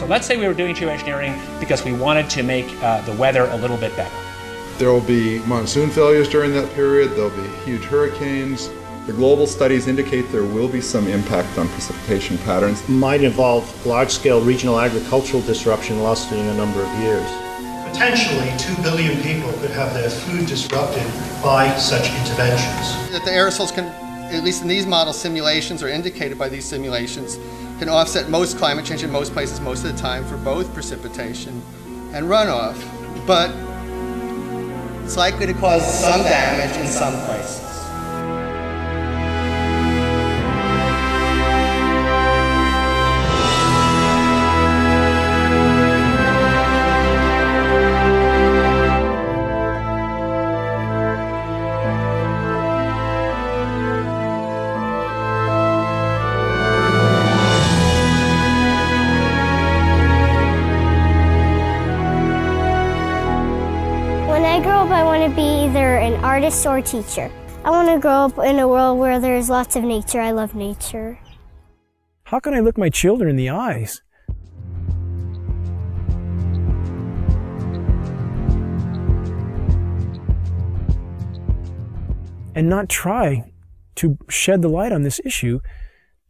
So let's say we were doing geoengineering because we wanted to make the weather a little bit better. There will be monsoon failures during that period, there will be huge hurricanes. The global studies indicate there will be some impact on precipitation patterns. It might involve large-scale regional agricultural disruption lasting a number of years. Potentially 2 billion people could have their food disrupted by such interventions. That the aerosols can, at least in these model simulations or indicated by these simulations, can offset most climate change in most places most of the time for both precipitation and runoff. But it's likely to cause some damage in some places. When I grow up, I want to be either an artist or a teacher. I want to grow up in a world where there's lots of nature. I love nature. How can I look my children in the eyes and not try to shed the light on this issue,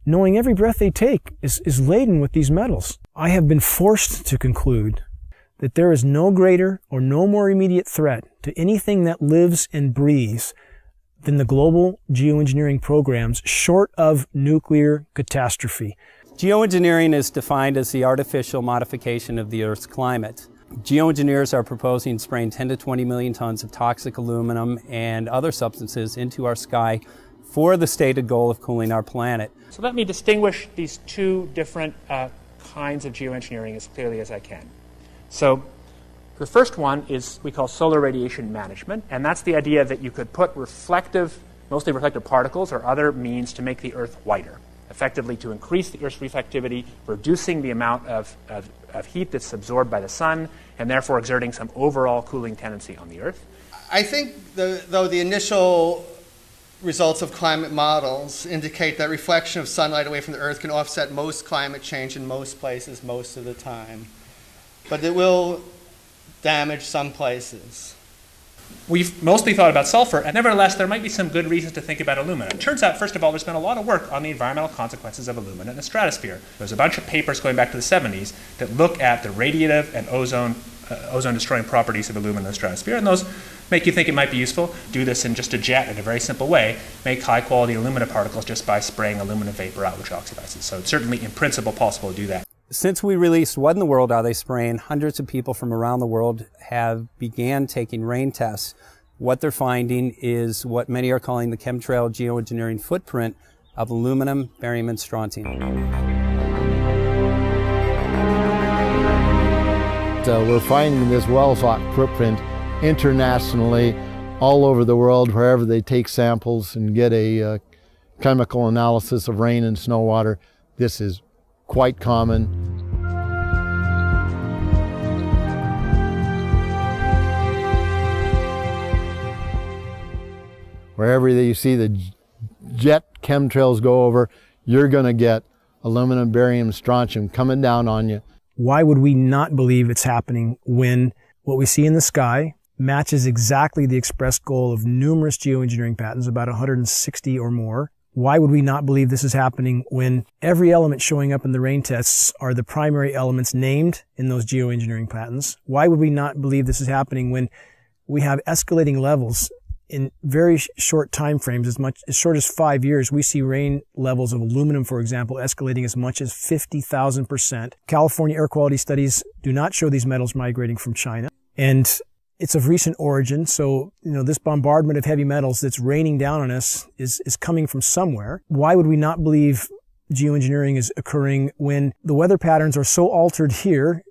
knowing every breath they take is laden with these metals? I have been forced to conclude that there is no greater or no more immediate threat to anything that lives and breathes than the global geoengineering programs short of nuclear catastrophe. Geoengineering is defined as the artificial modification of the Earth's climate. Geoengineers are proposing spraying 10 to 20 million tons of toxic aluminum and other substances into our sky for the stated goal of cooling our planet. So let me distinguish these two different kinds of geoengineering as clearly as I can. So the first one is we call solar radiation management, and that's the idea that you could put mostly reflective particles or other means to make the Earth whiter, effectively to increase the Earth's reflectivity, reducing the amount of heat that's absorbed by the sun, and therefore exerting some overall cooling tendency on the Earth. I think, though, the initial results of climate models indicate that reflection of sunlight away from the Earth can offset most climate change in most places most of the time. But it will damage some places. We've mostly thought about sulfur, and nevertheless, there might be some good reasons to think about aluminum. It turns out, first of all, there's been a lot of work on the environmental consequences of aluminum in the stratosphere. There's a bunch of papers going back to the 70s that look at the radiative and ozone-destroying properties of aluminum in the stratosphere, and those make you think it might be useful. Do this in just a jet in a very simple way. Make high-quality aluminum particles just by spraying aluminum vapor out, which oxidizes. So it's certainly, in principle, possible to do that. Since we released What in the World Are They Spraying?, hundreds of people from around the world have began taking rain tests. What they're finding is what many are calling the chemtrail geoengineering footprint of aluminum, barium, and strontium. So we're finding this well-thought footprint internationally, all over the world, wherever they take samples and get a chemical analysis of rain and snow water. This is quite common. Wherever you see the jet chemtrails go over, you're going to get aluminum, barium, strontium coming down on you. Why would we not believe it's happening when what we see in the sky matches exactly the expressed goal of numerous geoengineering patents, about 160 or more? Why would we not believe this is happening when every element showing up in the rain tests are the primary elements named in those geoengineering patents? Why would we not believe this is happening when we have escalating levels in very short time frames, as short as 5 years? We see rain levels of aluminum, for example, escalating as much as 50,000%. California air quality studies do not show these metals migrating from China. And it's of recent origin, so this bombardment of heavy metals that's raining down on us is coming from somewhere. Why would we not believe geoengineering is occurring when the weather patterns are so altered here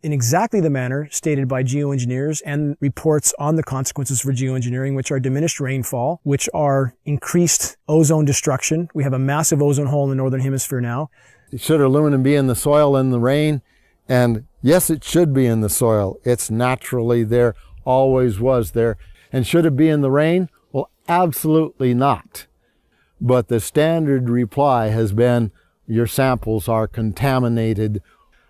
in exactly the manner stated by geoengineers and reports on the consequences for geoengineering, which are diminished rainfall, which are increased ozone destruction? We have a massive ozone hole in the northern hemisphere now. Should aluminum be in the soil in the rain? And yes, it should be in the soil. It's naturally there. Always was there. And should it be in the rain? Well, absolutely not. But the standard reply has been your samples are contaminated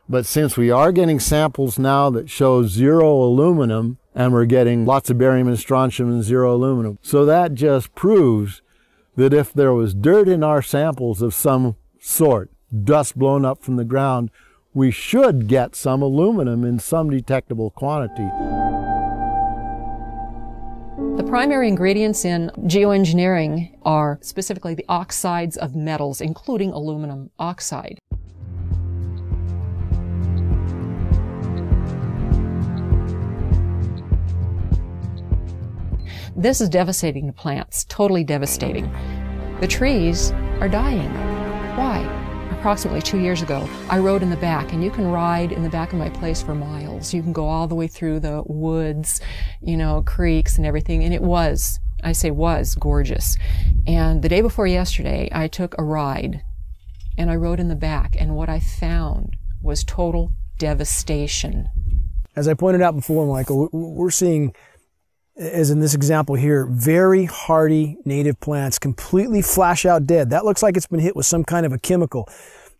But since we are getting samples now that show 0 aluminum, and we're getting lots of barium and strontium and 0 aluminum, so that just proves that if there was dirt in our samples of some sort, dust blown up from the ground, we should get some aluminum in some detectable quantity. The primary ingredients in geoengineering are specifically the oxides of metals, including aluminum oxide. This is devastating to plants, totally devastating. The trees are dying. Why? Approximately 2 years ago, I rode in the back, and you can ride in the back of my place for miles. You can go all the way through the woods, you know, creeks and everything, and it was, I say was, gorgeous. And the day before yesterday, I took a ride, and I rode in the back, and what I found was total devastation. As I pointed out before, Michael, we're seeing, as in this example here, very hardy native plants completely flash out dead. That looks like it's been hit with some kind of a chemical.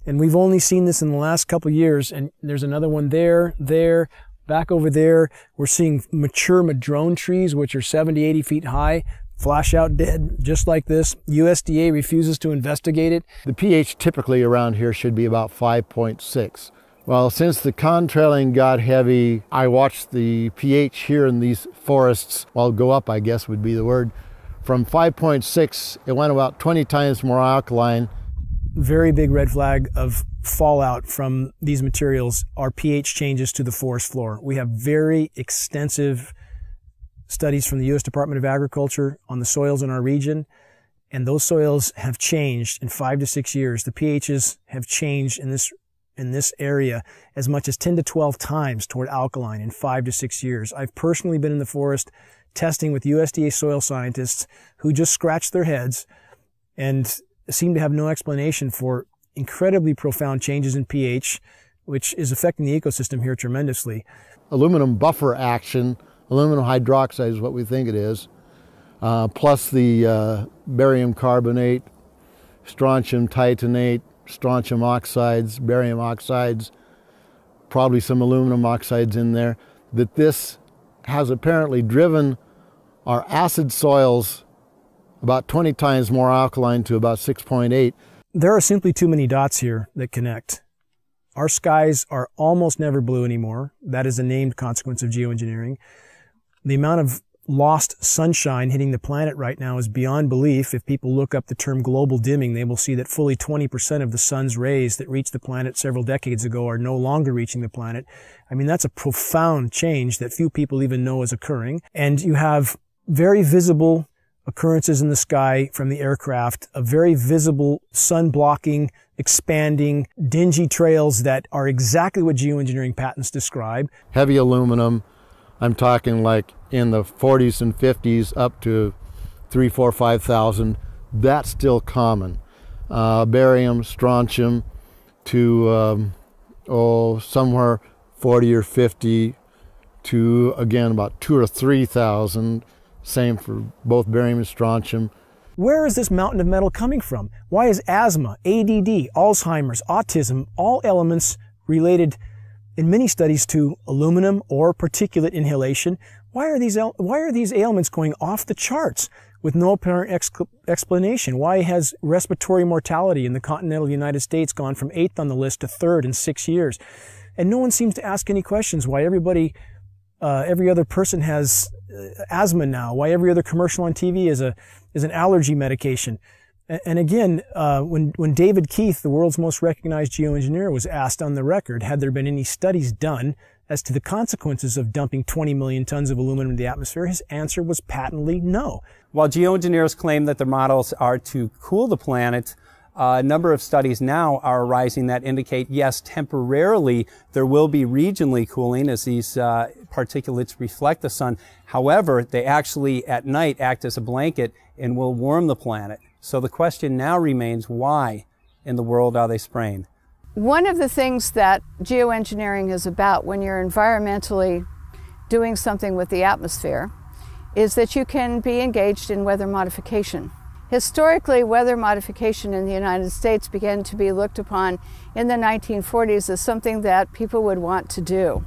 And we've only seen this in the last couple of years. And there's another one there, back over there. We're seeing mature madrone trees, which are 70, 80 feet high, flash out dead, just like this. USDA refuses to investigate it. The pH typically around here should be about 5.6. Well, since the contrailing got heavy, I watched the pH here in these forests, well, go up, I guess would be the word. From 5.6, it went about 20 times more alkaline. Very big red flag of fallout from these materials are pH changes to the forest floor. We have very extensive studies from the U.S. Department of Agriculture on the soils in our region, and those soils have changed in 5 to 6 years. The pHs have changed in this area as much as 10 to 12 times toward alkaline in 5 to 6 years. I've personally been in the forest testing with USDA soil scientists who just scratched their heads and seem to have no explanation for incredibly profound changes in pH, which is affecting the ecosystem here tremendously. Aluminum buffer action, aluminum hydroxide is what we think it is, plus the barium carbonate, strontium titanate, strontium oxides, barium oxides, probably some aluminum oxides in there, that this has apparently driven our acid soils about 20 times more alkaline to about 6.8. There are simply too many dots here that connect. Our skies are almost never blue anymore. That is a named consequence of geoengineering. The amount of lost sunshine hitting the planet right now is beyond belief. If people look up the term global dimming, they will see that fully 20% of the sun's rays that reached the planet several decades ago are no longer reaching the planet. I mean, that's a profound change that few people even know is occurring. And you have very visible occurrences in the sky from the aircraft, a very visible sun-blocking, expanding, dingy trails that are exactly what geoengineering patents describe. Heavy aluminum, I'm talking like in the 40s and 50s up to 3, 4, 5,000. That's still common. Barium, strontium to somewhere 40 or 50 to, again, about 2,000 or 3,000. Same for both barium and strontium. Where is this mountain of metal coming from? Why is asthma, ADD, Alzheimer's, autism, all elements related in many studies to aluminum or particulate inhalation? Why are these ailments going off the charts with no apparent explanation? Why has respiratory mortality in the continental United States gone from 8th on the list to 3rd in 6 years? And no one seems to ask any questions. Why every other person has asthma now? Why every other commercial on TV is an allergy medication? And again, when David Keith, the world's most recognized geoengineer, was asked on the record, had there been any studies done as to the consequences of dumping 20 million tons of aluminum in the atmosphere, his answer was patently no. While geoengineers claim that their models are to cool the planet, a number of studies now are arising that indicate, yes, temporarily there will be regionally cooling as these particulates reflect the sun. However, they actually at night act as a blanket and will warm the planet. So the question now remains, why in the world are they spraying? One of the things that geoengineering is about when you're environmentally doing something with the atmosphere is that you can be engaged in weather modification. Historically, weather modification in the United States began to be looked upon in the 1940s as something that people would want to do.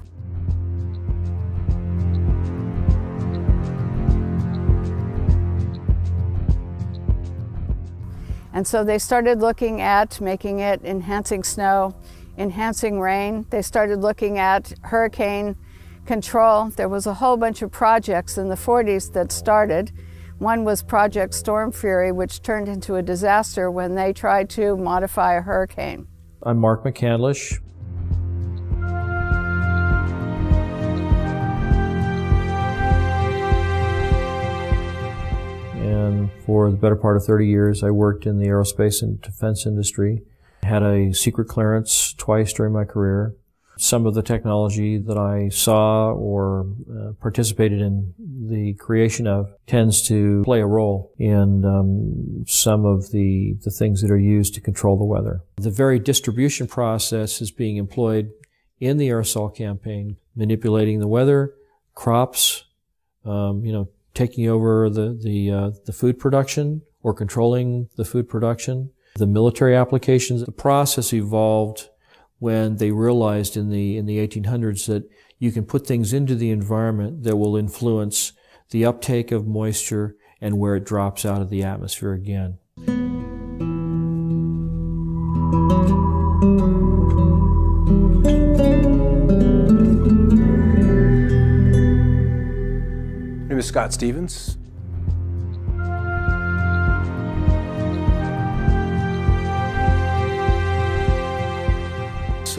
And so they started looking at making it enhancing snow, enhancing rain. They started looking at hurricane control. There was a whole bunch of projects in the 40s that started. One was Project Storm Fury, which turned into a disaster when they tried to modify a hurricane. I'm Mark McCandlish. And for the better part of 30 years, I worked in the aerospace and defense industry. Had a secret clearance twice during my career. Some of the technology that I saw or participated in the creation of tends to play a role in some of the things that are used to control the weather. The very distribution process is being employed in the aerosol campaign, manipulating the weather, crops, taking over the food production or controlling the food production. The military applications, the process evolved when they realized in the 1800s that you can put things into the environment that will influence the uptake of moisture and where it drops out of the atmosphere again. My name is Scott Stevens.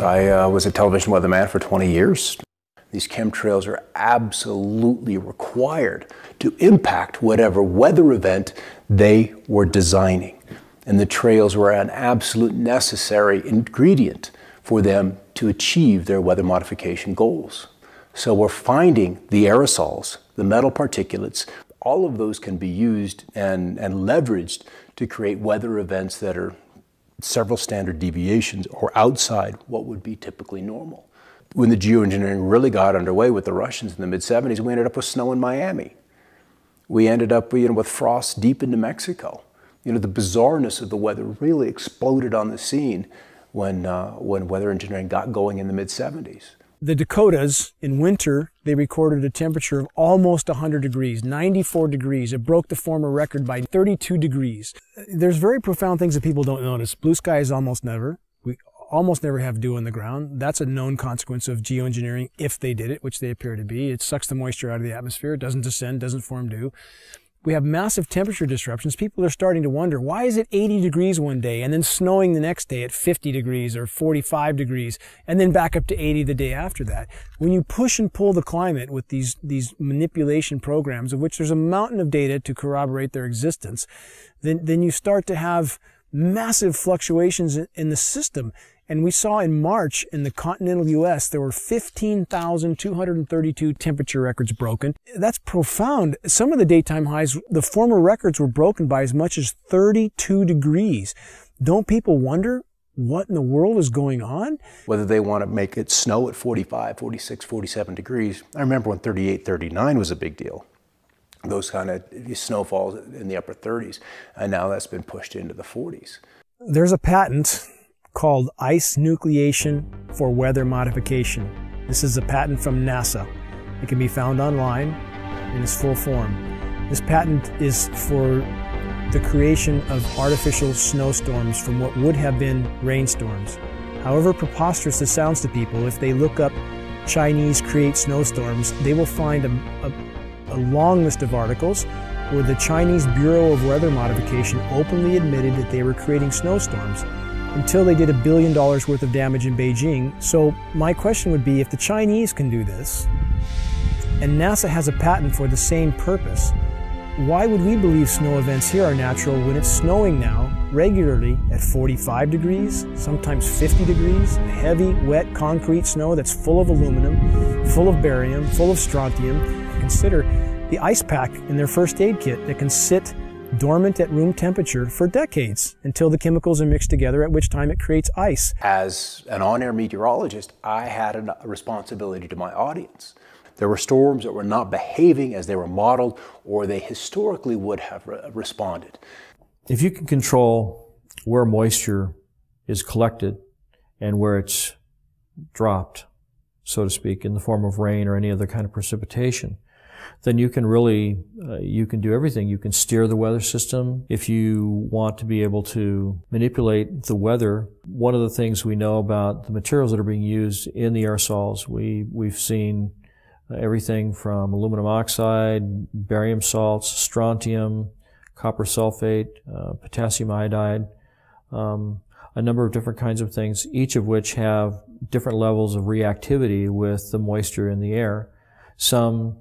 I was a television weatherman for 20 years. These chemtrails are absolutely required to impact whatever weather event they were designing. And the trails were an absolute necessary ingredient for them to achieve their weather modification goals. So we're finding the aerosols, the metal particulates, all of those can be used and leveraged to create weather events that are several standard deviations or outside what would be typically normal. When the geoengineering really got underway with the Russians in the mid-70s, we ended up with snow in Miami. We ended up with frost deep into Mexico. The bizarreness of the weather really exploded on the scene when weather engineering got going in the mid-70s. The Dakotas, in winter, they recorded a temperature of almost 100 degrees, 94 degrees. It broke the former record by 32 degrees. There's very profound things that people don't notice. Blue skies almost never. We almost never have dew on the ground. That's a known consequence of geoengineering if they did it, which they appear to be. It sucks the moisture out of the atmosphere. It doesn't descend, doesn't form dew. We have massive temperature disruptions. People are starting to wonder, why is it 80 degrees one day and then snowing the next day at 50 degrees or 45 degrees and then back up to 80 the day after that? When you push and pull the climate with these manipulation programs, of which there's a mountain of data to corroborate their existence, then you start to have massive fluctuations in the system. And we saw in March in the continental U.S. there were 15,232 temperature records broken. That's profound. Some of the daytime highs, the former records were broken by as much as 32 degrees. Don't people wonder what in the world is going on? Whether they want to make it snow at 45, 46, 47 degrees. I remember when 38, 39 was a big deal. Those kind of snowfalls in the upper 30s. And now that's been pushed into the 40s. There's a patent called ice nucleation for weather modification. This is a patent from NASA. It can be found online in its full form. This patent is for the creation of artificial snowstorms from what would have been rainstorms. However preposterous this sounds to people, if they look up Chinese create snowstorms, they will find a long list of articles where the Chinese Bureau of Weather Modification openly admitted that they were creating snowstorms until they did $1 billion worth of damage in Beijing. So my question would be, if the Chinese can do this, and NASA has a patent for the same purpose, why would we believe snow events here are natural when it's snowing now regularly at 45 degrees, sometimes 50 degrees, heavy, wet, concrete snow that's full of aluminum, full of barium, full of strontium? Consider the ice pack in their first aid kit that can sit dormant at room temperature for decades until the chemicals are mixed together, at which time it creates ice. As an on-air meteorologist, I had a responsibility to my audience. There were storms that were not behaving as they were modeled or they historically would have responded. If you can control where moisture is collected and where it's dropped, so to speak, in the form of rain or any other kind of precipitation, then you can really, you can do everything. You can steer the weather system. If you want to be able to manipulate the weather, one of the things we know about the materials that are being used in the aerosols, we've seen everything from aluminum oxide, barium salts, strontium, copper sulfate, potassium iodide, a number of different kinds of things, each of which have different levels of reactivity with the moisture in the air. Some,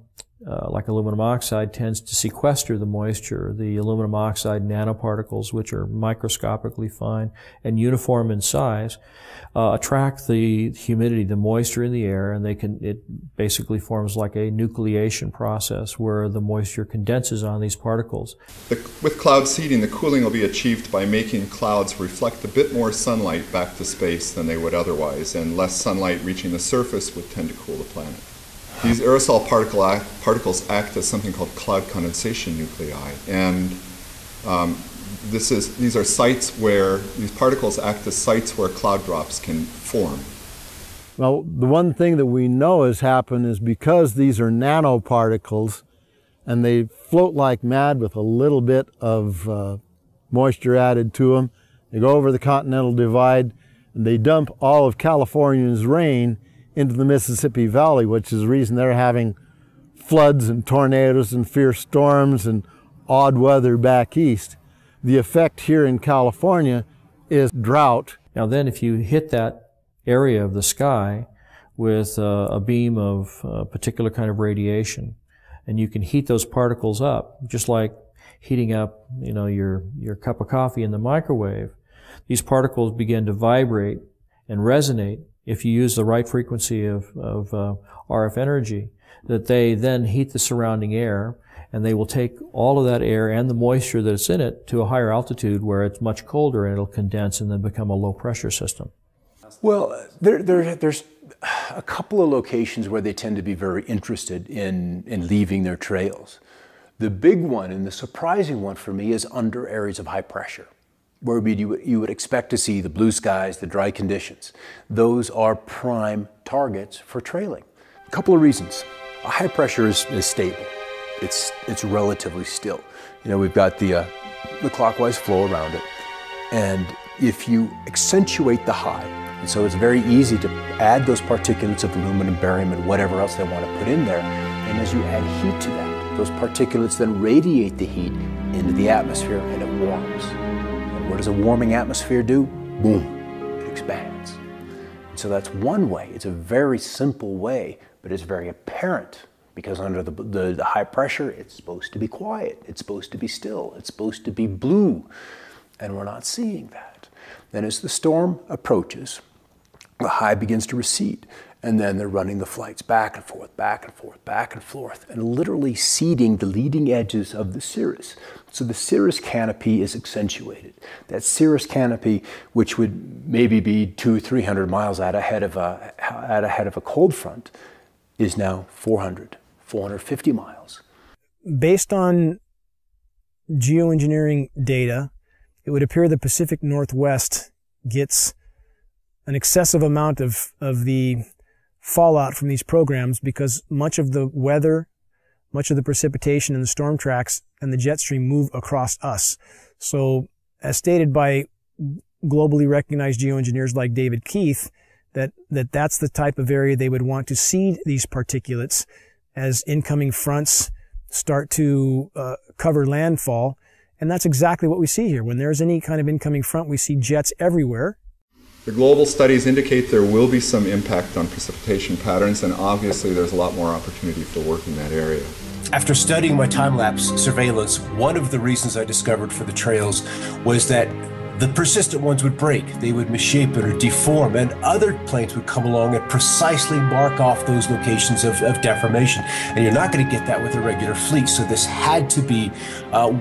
like aluminum oxide, tends to sequester the moisture. The aluminum oxide nanoparticles, which are microscopically fine and uniform in size, attract the humidity, the moisture in the air, and it basically forms like a nucleation process where the moisture condenses on these particles. With cloud seeding, the cooling will be achieved by making clouds reflect a bit more sunlight back to space than they would otherwise, and less sunlight reaching the surface would tend to cool the planet. These aerosol particles act as something called cloud condensation nuclei, and these are sites where these particles act as sites where cloud drops can form. Well, the one thing that we know has happened is because these are nanoparticles and they float like mad with a little bit of moisture added to them, they go over the Continental Divide and they dump all of California's rain into the Mississippi Valley, which is the reason they're having floods and tornadoes and fierce storms and odd weather back east. The effect here in California is drought. Now then, if you hit that area of the sky with a beam of a particular kind of radiation, and you can heat those particles up, just like heating up, your cup of coffee in the microwave, these particles begin to vibrate and resonate if you use the right frequency of RF energy, that they then heat the surrounding air, and they will take all of that air and the moisture that's in it to a higher altitude where it's much colder, and it'll condense and then become a low pressure system. Well, there's a couple of locations where they tend to be very interested in leaving their trails. The big one and the surprising one for me is under areas of high pressure, where you would expect to see the blue skies, the dry conditions. Those are prime targets for trailing. A couple of reasons. High pressure is stable. It's relatively still. We've got the clockwise flow around it. And if you accentuate the high, and so it's very easy to add those particulates of aluminum, barium, and whatever else they want to put in there. And as you add heat to that, those particulates then radiate the heat into the atmosphere and it warms. What does a warming atmosphere do? Boom, it expands. So that's one way. It's a very simple way, but it's very apparent because under the high pressure, it's supposed to be quiet. It's supposed to be still. It's supposed to be blue. And we're not seeing that. Then as the storm approaches, the high begins to recede. And then they're running the flights back and forth, back and forth, back and forth, and literally seeding the leading edges of the cirrus. So the cirrus canopy is accentuated. That cirrus canopy, which would maybe be 200-300 miles out ahead of a cold front, is now 450 miles. Based on geoengineering data, it would appear the Pacific Northwest gets an excessive amount of the fallout from these programs because much of the weather, much of the precipitation and the storm tracks and the jet stream move across us. So as stated by globally recognized geoengineers like David Keith, that's the type of area they would want to seed these particulates as incoming fronts start to cover landfall. And that's exactly what we see here. When there's any kind of incoming front, we see jets everywhere. The global studies indicate there will be some impact on precipitation patterns, and obviously there's a lot more opportunity for work in that area. After studying my time-lapse surveillance, one of the reasons I discovered for the trails was that the persistent ones would break, they would misshapen or deform, and other planes would come along and precisely mark off those locations of deformation. And you're not going to get that with a regular fleet, so this had to be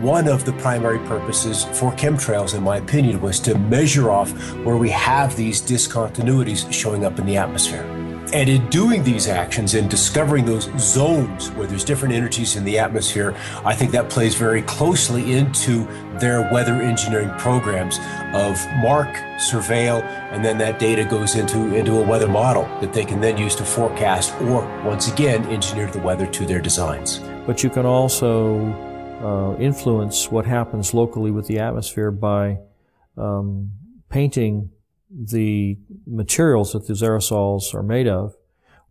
one of the primary purposes for chemtrails, in my opinion, was to measure off where we have these discontinuities showing up in the atmosphere. And in doing these actions and discovering those zones where there's different energies in the atmosphere, I think that plays very closely into their weather engineering programs of mark, surveil, and then that data goes into a weather model that they can then use to forecast or, once again, engineer the weather to their designs. But you can also influence what happens locally with the atmosphere by painting the materials that these aerosols are made of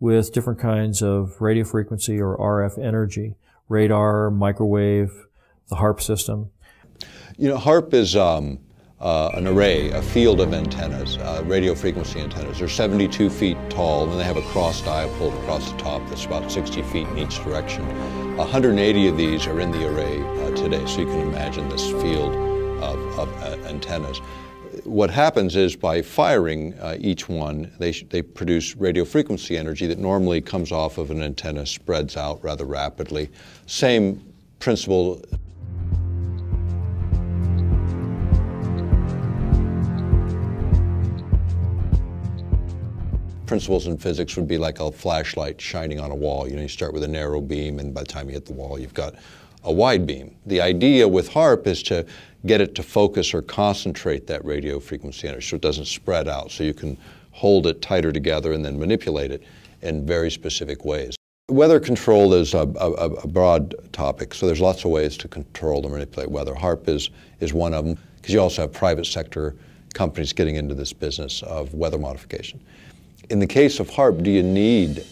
with different kinds of radio frequency or RF energy, radar, microwave, the HARP system. You know, HARP is an array, a field of antennas, radio frequency antennas. They're 72 feet tall, and they have a cross dipole across the top that's about 60 feet in each direction. 180 of these are in the array today, so you can imagine this field of antennas. What happens is by firing each one, they produce radio frequency energy that normally comes off of an antenna, spreads out rather rapidly. Same principle. Principles in physics would be like a flashlight shining on a wall. You know, you start with a narrow beam, and by the time you hit the wall, you've got a wide beam. The idea with HARP is to get it to focus or concentrate that radio frequency energy so it doesn't spread out, so you can hold it tighter together and then manipulate it in very specific ways. Weather control is a broad topic, so there's lots of ways to control and manipulate weather. HARP is one of them, because you also have private sector companies getting into this business of weather modification. In the case of HARP, do you need,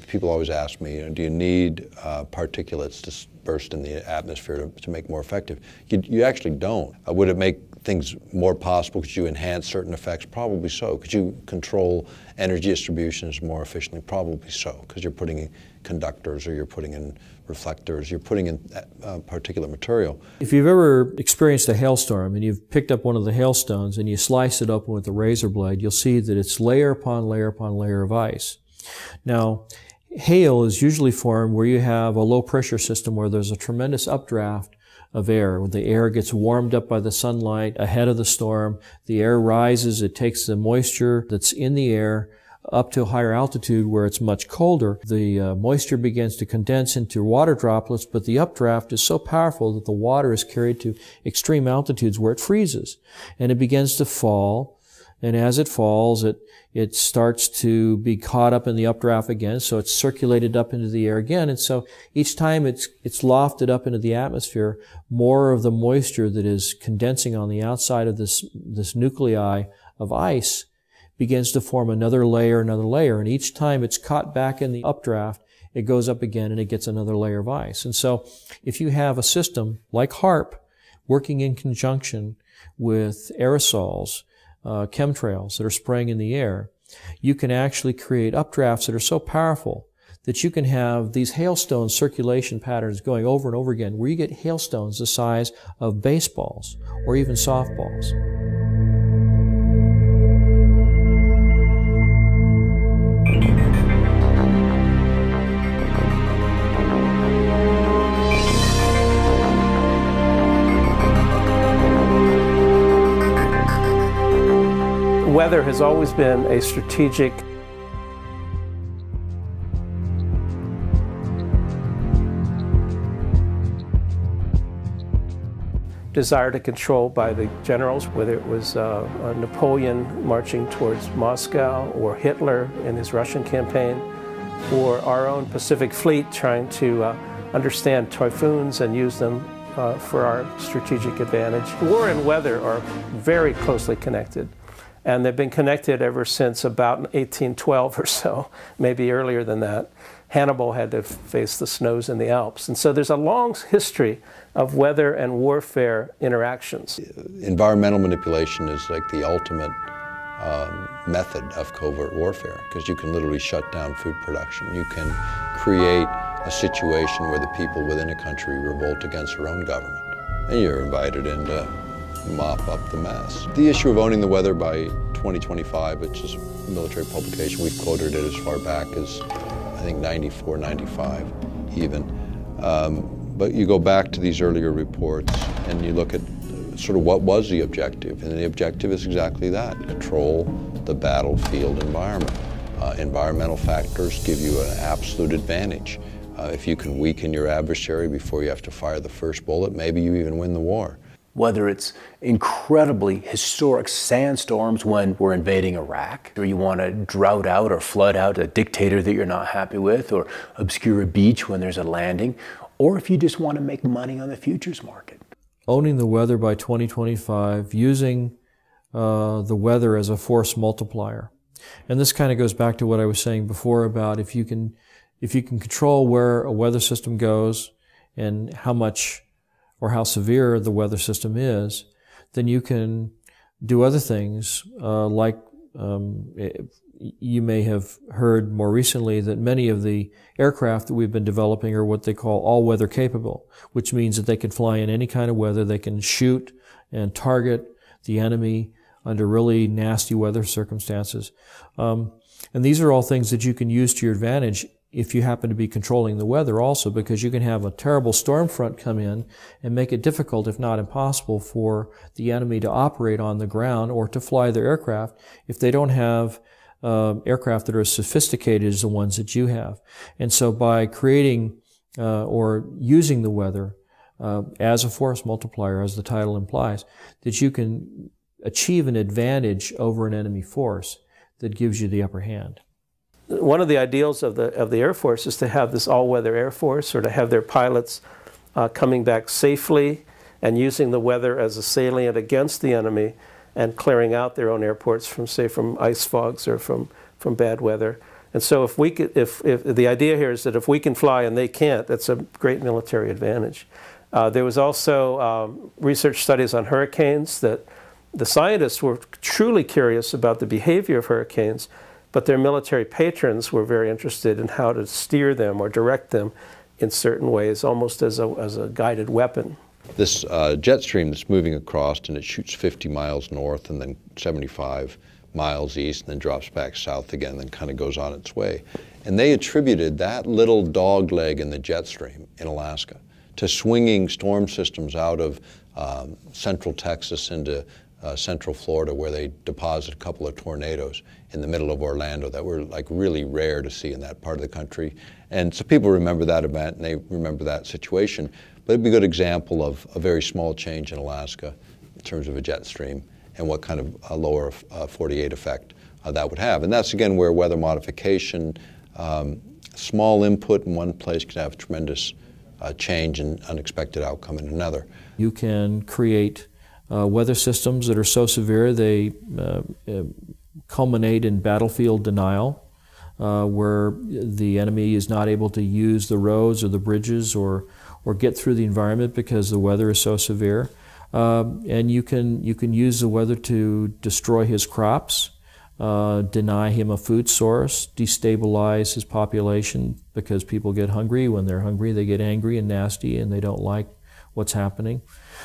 people always ask me, do you need particulates dispersed in the atmosphere to make more effective? You actually don't. Would it make things more possible? Could you enhance certain effects? Probably so. Could you control energy distributions more efficiently? Probably so, because you're putting in conductors, or you're putting in reflectors, you're putting in particulate material. If you've ever experienced a hailstorm and you've picked up one of the hailstones and you slice it open with a razor blade, you'll see that it's layer upon layer upon layer of ice. Now, hail is usually formed where you have a low pressure system where there's a tremendous updraft of air. When the air gets warmed up by the sunlight ahead of the storm, the air rises, it takes the moisture that's in the air up to a higher altitude where it's much colder. The moisture begins to condense into water droplets, but the updraft is so powerful that the water is carried to extreme altitudes where it freezes. And it begins to fall, and as it falls, it starts to be caught up in the updraft again, so it's circulated up into the air again, and so each time it's lofted up into the atmosphere, more of the moisture that is condensing on the outside of this nuclei of ice begins to form another layer, and each time it's caught back in the updraft, it goes up again and it gets another layer of ice. And so if you have a system like HARP working in conjunction with aerosols, chemtrails that are spraying in the air, you can actually create updrafts that are so powerful that you can have these hailstone circulation patterns going over and over again, where you get hailstones the size of baseballs or even softballs. Weather has always been a strategic desire to control by the generals, whether it was Napoleon marching towards Moscow, or Hitler in his Russian campaign, or our own Pacific Fleet trying to understand typhoons and use them for our strategic advantage. War and weather are very closely connected. And they've been connected ever since about 1812 or so, maybe earlier than that. Hannibal had to face the snows in the Alps. And so there's a long history of weather and warfare interactions. Environmental manipulation is like the ultimate method of covert warfare, because you can literally shut down food production. You can create a situation where the people within a country revolt against their own government, and you're invited in to mop up the mess. The issue of owning the weather by 2025, which is a military publication, we've quoted it as far back as, I think, 94, 95 even. But you go back to these earlier reports and you look at sort of what was the objective, and the objective is exactly that: control the battlefield environment. Environmental factors give you an absolute advantage. If you can weaken your adversary before you have to fire the first bullet, maybe you even win the war. Whether it's incredibly historic sandstorms when we're invading Iraq, or you want to drought out or flood out a dictator that you're not happy with, or obscure a beach when there's a landing, or if you just want to make money on the futures market. Owning the weather by 2025, using the weather as a force multiplier. And this kind of goes back to what I was saying before about if you can control where a weather system goes and how much or how severe the weather system is, then you can do other things like you may have heard more recently that many of the aircraft that we've been developing are what they call all-weather capable, which means that they can fly in any kind of weather. They can shoot and target the enemy under really nasty weather circumstances. And these are all things that you can use to your advantage if you happen to be controlling the weather also, because you can have a terrible storm front come in and make it difficult, if not impossible, for the enemy to operate on the ground or to fly their aircraft if they don't have aircraft that are as sophisticated as the ones that you have. And so by creating or using the weather as a force multiplier, as the title implies, that you can achieve an advantage over an enemy force that gives you the upper hand. One of the ideals of the Air Force is to have this all-weather Air Force, or to have their pilots coming back safely and using the weather as a salient against the enemy and clearing out their own airports from, say, from ice fogs or from bad weather. And so if the idea here is that if we can fly and they can't, that's a great military advantage. There was also research studies on hurricanes that the scientists were truly curious about the behavior of hurricanes, but their military patrons were very interested in how to steer them or direct them in certain ways, almost as a guided weapon. This jet stream that's moving across, and it shoots 50 miles north and then 75 miles east and then drops back south again, then kind of goes on its way. And they attributed that little dog leg in the jet stream in Alaska to swinging storm systems out of central Texas into central Florida, where they deposited a couple of tornadoes in the middle of Orlando that were like really rare to see in that part of the country. And so people remember that event and they remember that situation. But it'd be a good example of a very small change in Alaska in terms of a jet stream and what kind of a lower 48 effect that would have. And that's again where weather modification, small input in one place can have tremendous change and unexpected outcome in another. You can create weather systems that are so severe they culminate in battlefield denial, where the enemy is not able to use the roads or the bridges or get through the environment because the weather is so severe. And you can use the weather to destroy his crops, deny him a food source, destabilize his population because people get hungry. When they're hungry, they get angry and nasty and they don't like what's happening.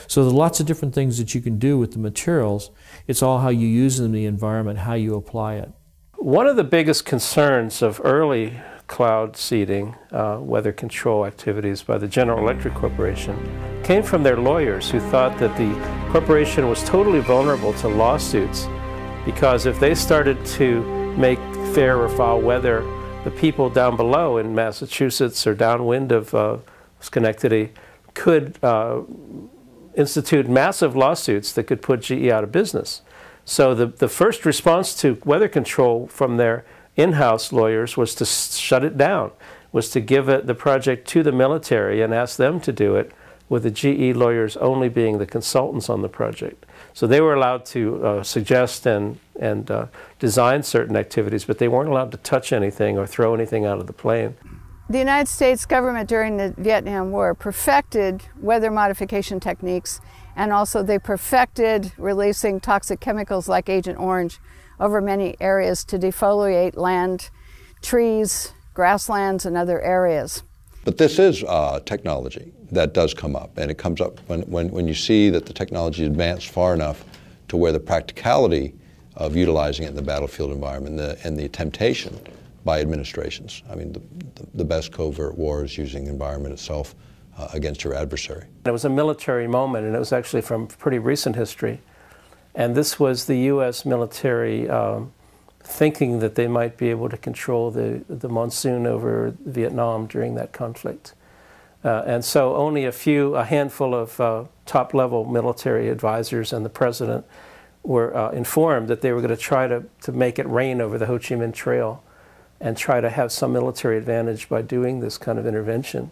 So there's lots of different things that you can do with the materials. It's all how you use them in the environment, how you apply it. One of the biggest concerns of early cloud seeding, weather control activities by the General Electric Corporation came from their lawyers, who thought that the corporation was totally vulnerable to lawsuits, because if they started to make fair or foul weather, the people down below in Massachusetts or downwind of Schenectady could institute massive lawsuits that could put GE out of business. So the first response to weather control from their in-house lawyers was to shut it down, was to give the project to the military and ask them to do it, with the GE lawyers only being the consultants on the project. So they were allowed to suggest and design certain activities, but they weren't allowed to touch anything or throw anything out of the plane. The United States government during the Vietnam War perfected weather modification techniques, and also they perfected releasing toxic chemicals like Agent Orange over many areas to defoliate land, trees, grasslands, and other areas. But this is technology that does come up, and it comes up when you see that the technology is advanced far enough to where the practicality of utilizing it in the battlefield environment and the temptation by administrations. I mean, the best covert war is using the environment itself against your adversary. It was a military moment, and it was actually from pretty recent history. And this was the U.S. military thinking that they might be able to control the monsoon over Vietnam during that conflict. And so only a handful of top-level military advisors and the president were informed that they were going to try to make it rain over the Ho Chi Minh Trail and try to have some military advantage by doing this kind of intervention.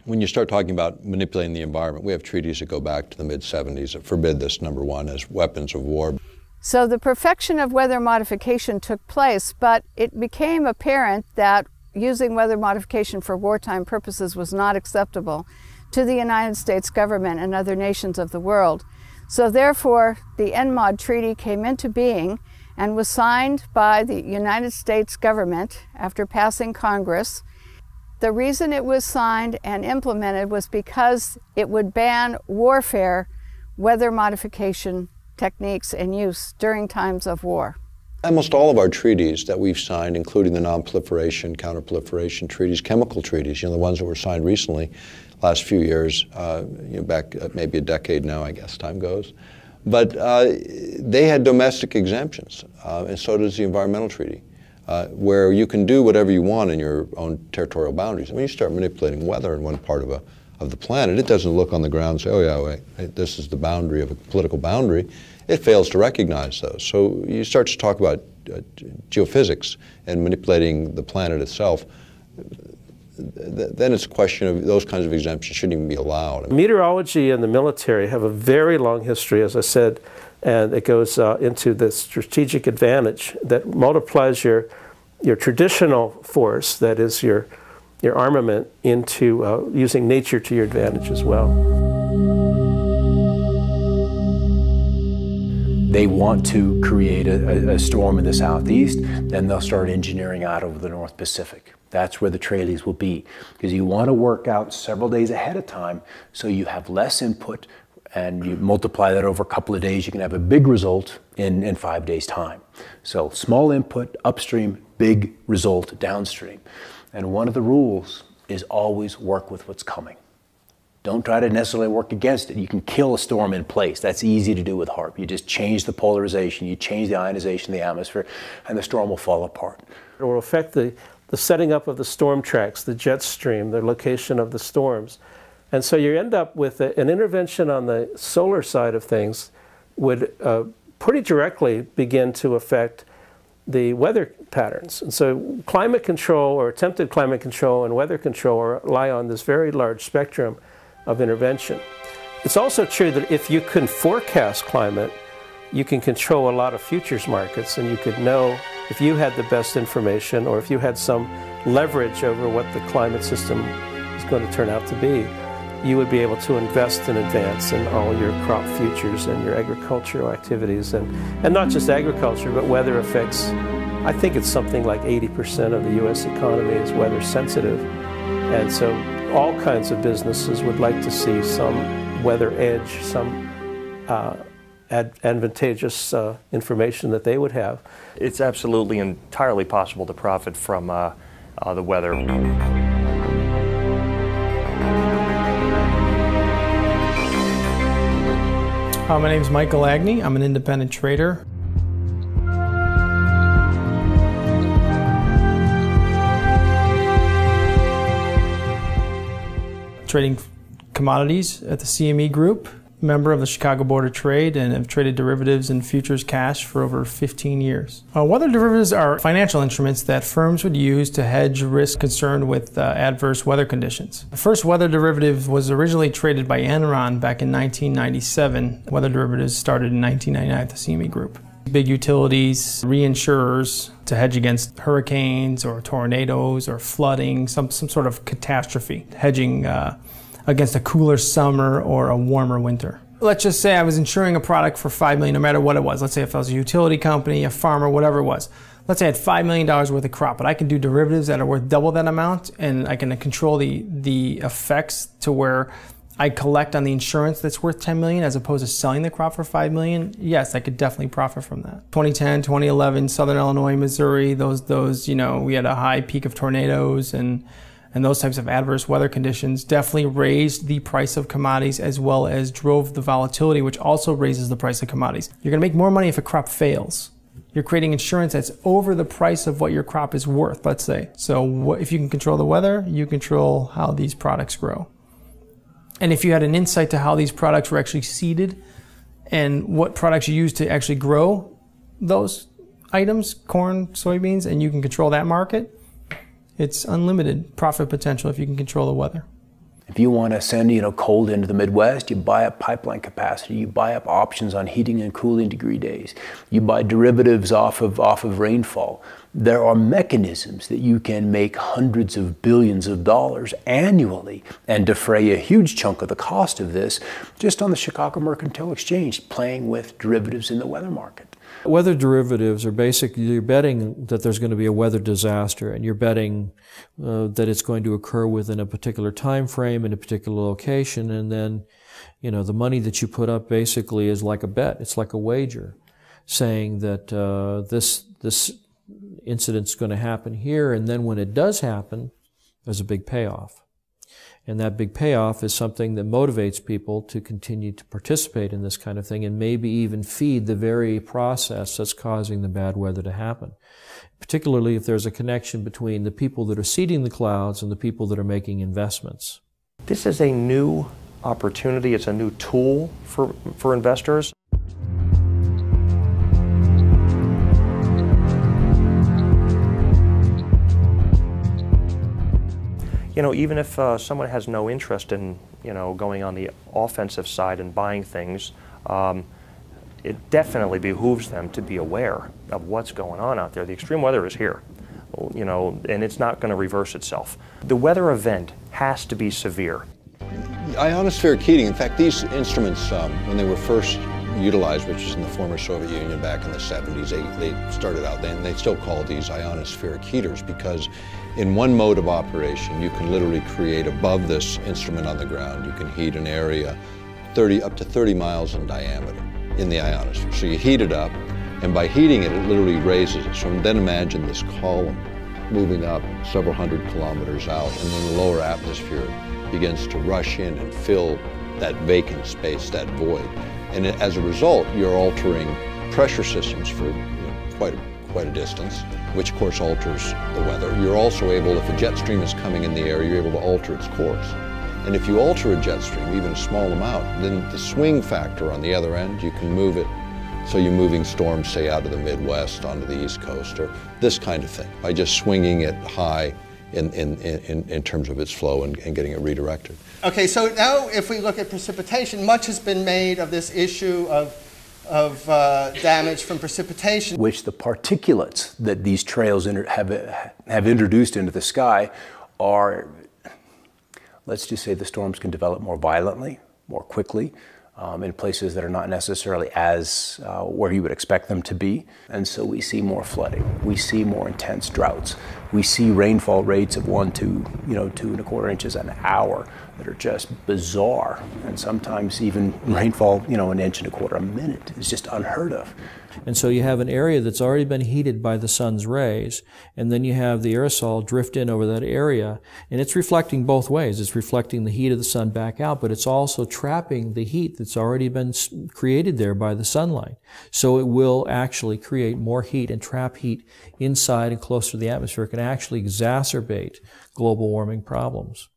When you start talking about manipulating the environment, we have treaties that go back to the mid-70s that forbid this, number one, as weapons of war. So the perfection of weather modification took place, but it became apparent that using weather modification for wartime purposes was not acceptable to the United States government and other nations of the world. So therefore, the NMOD Treaty came into being and was signed by the United States government after passing Congress. The reason it was signed and implemented was because it would ban warfare, weather modification techniques and use during times of war. Almost all of our treaties that we've signed, including the non-proliferation, counter-proliferation treaties, chemical treaties, the ones that were signed recently, last few years, back maybe a decade now, I guess time goes. But they had domestic exemptions, and so does the environmental treaty, where you can do whatever you want in your own territorial boundaries. I mean, you start manipulating weather in one part of the planet, it doesn't look on the ground and say, oh yeah, wait, this is the boundary of a political boundary. It fails to recognize those. So you start to talk about geophysics and manipulating the planet itself, then it's a question of those kinds of exemptions shouldn't even be allowed. Meteorology and the military have a very long history, as I said, and it goes into the strategic advantage that multiplies your traditional force, that is your armament, into using nature to your advantage as well. They want to create a storm in the southeast, then they'll start engineering out over the North Pacific. That's where the trailies will be, because you want to work out several days ahead of time so you have less input, and you multiply that over a couple of days, you can have a big result in 5 days' time. So small input upstream, big result downstream. And one of the rules is always work with what's coming. Don't try to necessarily work against it. You can kill a storm in place. That's easy to do with HAARP. You just change the polarization, you change the ionization of the atmosphere, and the storm will fall apart. It will affect the setting up of the storm tracks, the jet stream, the location of the storms. And so you end up with an intervention on the solar side of things would pretty directly begin to affect the weather patterns. And so climate control, or attempted climate control, and weather control rely on this very large spectrum of intervention. It's also true that if you can forecast climate, you can control a lot of futures markets, and you could know if you had the best information, or if you had some leverage over what the climate system is going to turn out to be, you would be able to invest in advance in all your crop futures and your agricultural activities, and not just agriculture, but weather effects. I think it's something like 80% of the U.S. economy is weather sensitive, and so all kinds of businesses would like to see some weather edge, some advantageous information that they would have. It's absolutely entirely possible to profit from the weather. My name is Michael Agnew. I'm an independent trader. Trading commodities at the CME Group, member of the Chicago Board of Trade, and have traded derivatives and futures cash for over 15 years. Weather derivatives are financial instruments that firms would use to hedge risk concerned with adverse weather conditions. The first weather derivative was originally traded by Enron back in 1997. Weather derivatives started in 1999 at the CME Group. Big utilities, reinsurers to hedge against hurricanes or tornadoes or flooding, some sort of catastrophe, hedging against a cooler summer or a warmer winter. Let's just say I was insuring a product for $5 million, no matter what it was. Let's say if I was a utility company, a farmer, whatever it was. Let's say I had $5 million worth of crop, but I can do derivatives that are worth double that amount, and I can control the effects to where I collect on the insurance that's worth $10 million as opposed to selling the crop for $5 million. Yes, I could definitely profit from that. 2010, 2011, Southern Illinois, Missouri, those we had a high peak of tornadoes and those types of adverse weather conditions definitely raised the price of commodities as well as drove the volatility, which also raises the price of commodities. You're going to make more money if a crop fails. You're creating insurance that's over the price of what your crop is worth, let's say. So if you can control the weather, you control how these products grow. And if you had an insight to how these products were actually seeded and what products you use to actually grow those items, corn, soybeans, and you can control that market, it's unlimited profit potential if you can control the weather. If you want to send, cold into the Midwest, you buy up pipeline capacity, you buy up options on heating and cooling degree days, you buy derivatives off of rainfall. There are mechanisms that you can make hundreds of billions of dollars annually and defray a huge chunk of the cost of this just on the Chicago Mercantile Exchange, playing with derivatives in the weather market. Weather derivatives are basically, you're betting that there's going to be a weather disaster, and you're betting that it's going to occur within a particular time frame in a particular location, and then, the money that you put up basically is like a bet. It's like a wager, saying that this incident's going to happen here, and then when it does happen, there's a big payoff. And that big payoff is something that motivates people to continue to participate in this kind of thing and maybe even feed the very process that's causing the bad weather to happen. Particularly if there's a connection between the people that are seeding the clouds and the people that are making investments. This is a new opportunity. It's a new tool for investors. Even if someone has no interest in, going on the offensive side and buying things, it definitely behooves them to be aware of what's going on out there. The extreme weather is here, and it's not going to reverse itself. The weather event has to be severe. Ionospheric heating, in fact, these instruments, when they were first utilized, which is in the former Soviet Union back in the 70s, they started out then, they still call these ionospheric heaters because in one mode of operation, you can literally create above this instrument on the ground, you can heat an area up to 30 miles in diameter in the ionosphere. So you heat it up, and by heating it, it literally raises it. So then imagine this column moving up several hundred kilometers out, and then the lower atmosphere begins to rush in and fill that vacant space, that void. And as a result, you're altering pressure systems for quite a distance, which of course alters the weather. You're also able, if a jet stream is coming in the air, you're able to alter its course. And if you alter a jet stream, even a small amount, then the swing factor on the other end, you can move it so you're moving storms, say, out of the Midwest onto the East Coast, or this kind of thing, by just swinging it high in terms of its flow and getting it redirected. Okay, so now if we look at precipitation, much has been made of this issue of damage from precipitation. Which the particulates that these trails have introduced into the sky are, let's just say the storms can develop more violently, more quickly, in places that are not necessarily as where you would expect them to be. And so we see more flooding, we see more intense droughts, we see rainfall rates of 1 to 2¼ inches an hour that are just bizarre, and sometimes even rainfall 1 inch and 1/4 a minute is just unheard of. And so you have an area that's already been heated by the sun's rays, and then you have the aerosol drift in over that area, and it's reflecting both ways. It's reflecting the heat of the sun back out, but it's also trapping the heat that's already been created there by the sunlight. So it will actually create more heat and trap heat inside and closer to the atmosphere. It can actually exacerbate global warming problems.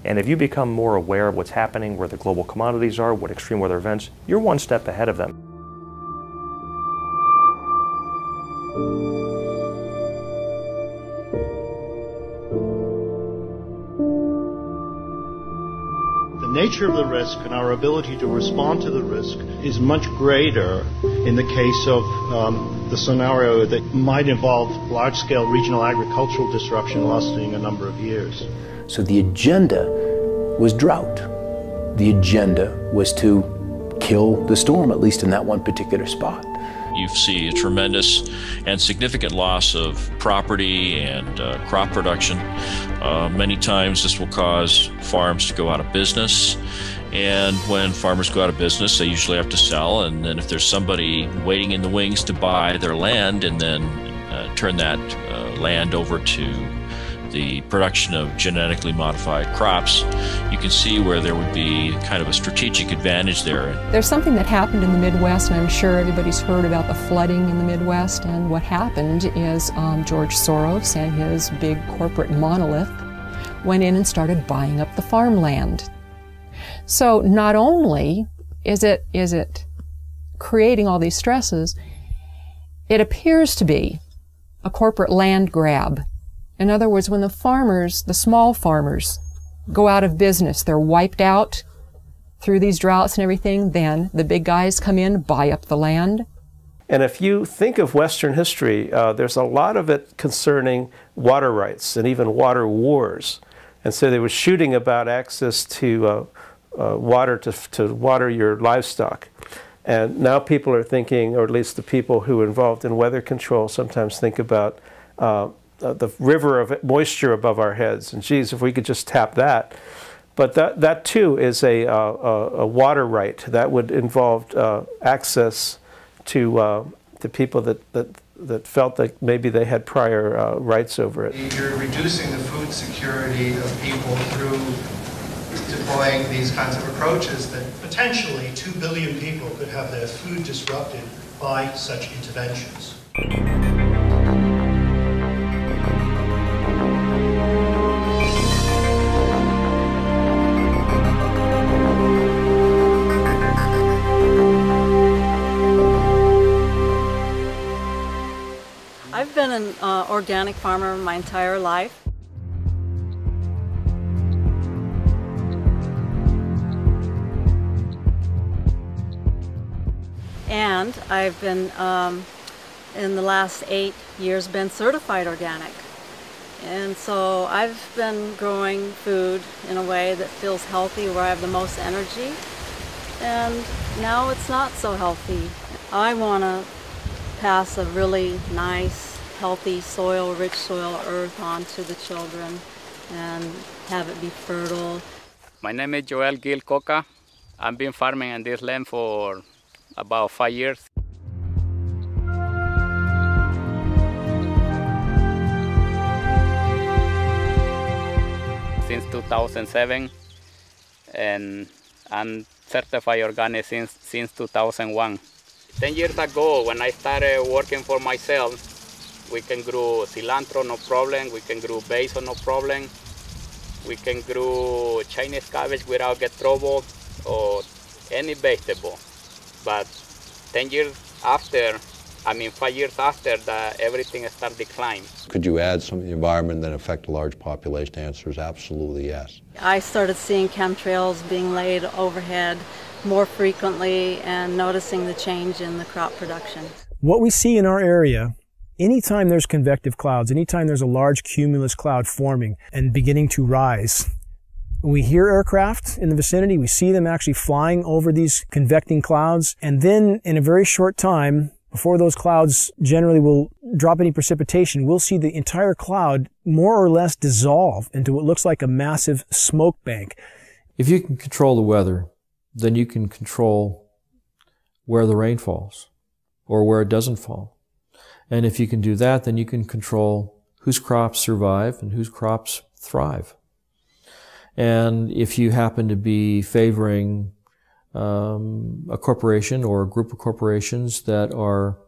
And if you become more aware of what's happening, where the global commodities are, what extreme weather events, you're one step ahead of them. The nature of the risk and our ability to respond to the risk is much greater in the case of the scenario that might involve large-scale regional agricultural disruption lasting a number of years. So the agenda was drought. The agenda was to kill the storm, at least in that one particular spot. You see a tremendous and significant loss of property and crop production. Many times this will cause farms to go out of business. And when farmers go out of business, they usually have to sell. And then if there's somebody waiting in the wings to buy their land and then turn that land over to the production of genetically modified crops, you can see where there would be kind of a strategic advantage there. There's something that happened in the Midwest, and I'm sure everybody's heard about the flooding in the Midwest, and what happened is George Soros and his big corporate monolith went in and started buying up the farmland. So not only is it creating all these stresses, it appears to be a corporate land grab. In other words, when the farmers, the small farmers, go out of business, they're wiped out through these droughts and everything, then the big guys come in, buy up the land. And if you think of Western history, there's a lot of it concerning water rights and even water wars. And so they were shooting about access to water to water your livestock. And now people are thinking, or at least the people who are involved in weather control sometimes think about the river of moisture above our heads. And geez, if we could just tap that. But that too is a water right that would involve access to people that felt that maybe they had prior rights over it. You're reducing the food security of people through deploying these kinds of approaches that potentially 2 billion people could have their food disrupted by such interventions. I've been an organic farmer my entire life. And I've been, in the last 8 years, been certified organic. And so I've been growing food in a way that feels healthy, where I have the most energy. And now it's not so healthy. I want to pass a really nice, healthy soil, rich soil, earth on to the children and have it be fertile. My name is Joel Gil Coca. I've been farming in this land for about 5 years. Since 2007, and I'm certified organic since 2001. 10 years ago, when I started working for myself, we can grow cilantro, no problem. We can grow basil, no problem. We can grow Chinese cabbage without get trouble, or any vegetable. But 10 years after, 5 years after, that everything started declining. Could you add some of the environment that affect a large population? The answer is absolutely yes. I started seeing chemtrails being laid overhead more frequently and noticing the change in the crop production. What we see in our area, anytime there's convective clouds, anytime there's a large cumulus cloud forming and beginning to rise, we hear aircraft in the vicinity, we see them actually flying over these convecting clouds, and then in a very short time, before those clouds generally will drop any precipitation, we'll see the entire cloud more or less dissolve into what looks like a massive smoke bank. If you can control the weather, then you can control where the rain falls or where it doesn't fall. And if you can do that, then you can control whose crops survive and whose crops thrive. And if you happen to be favoring a corporation or a group of corporations that are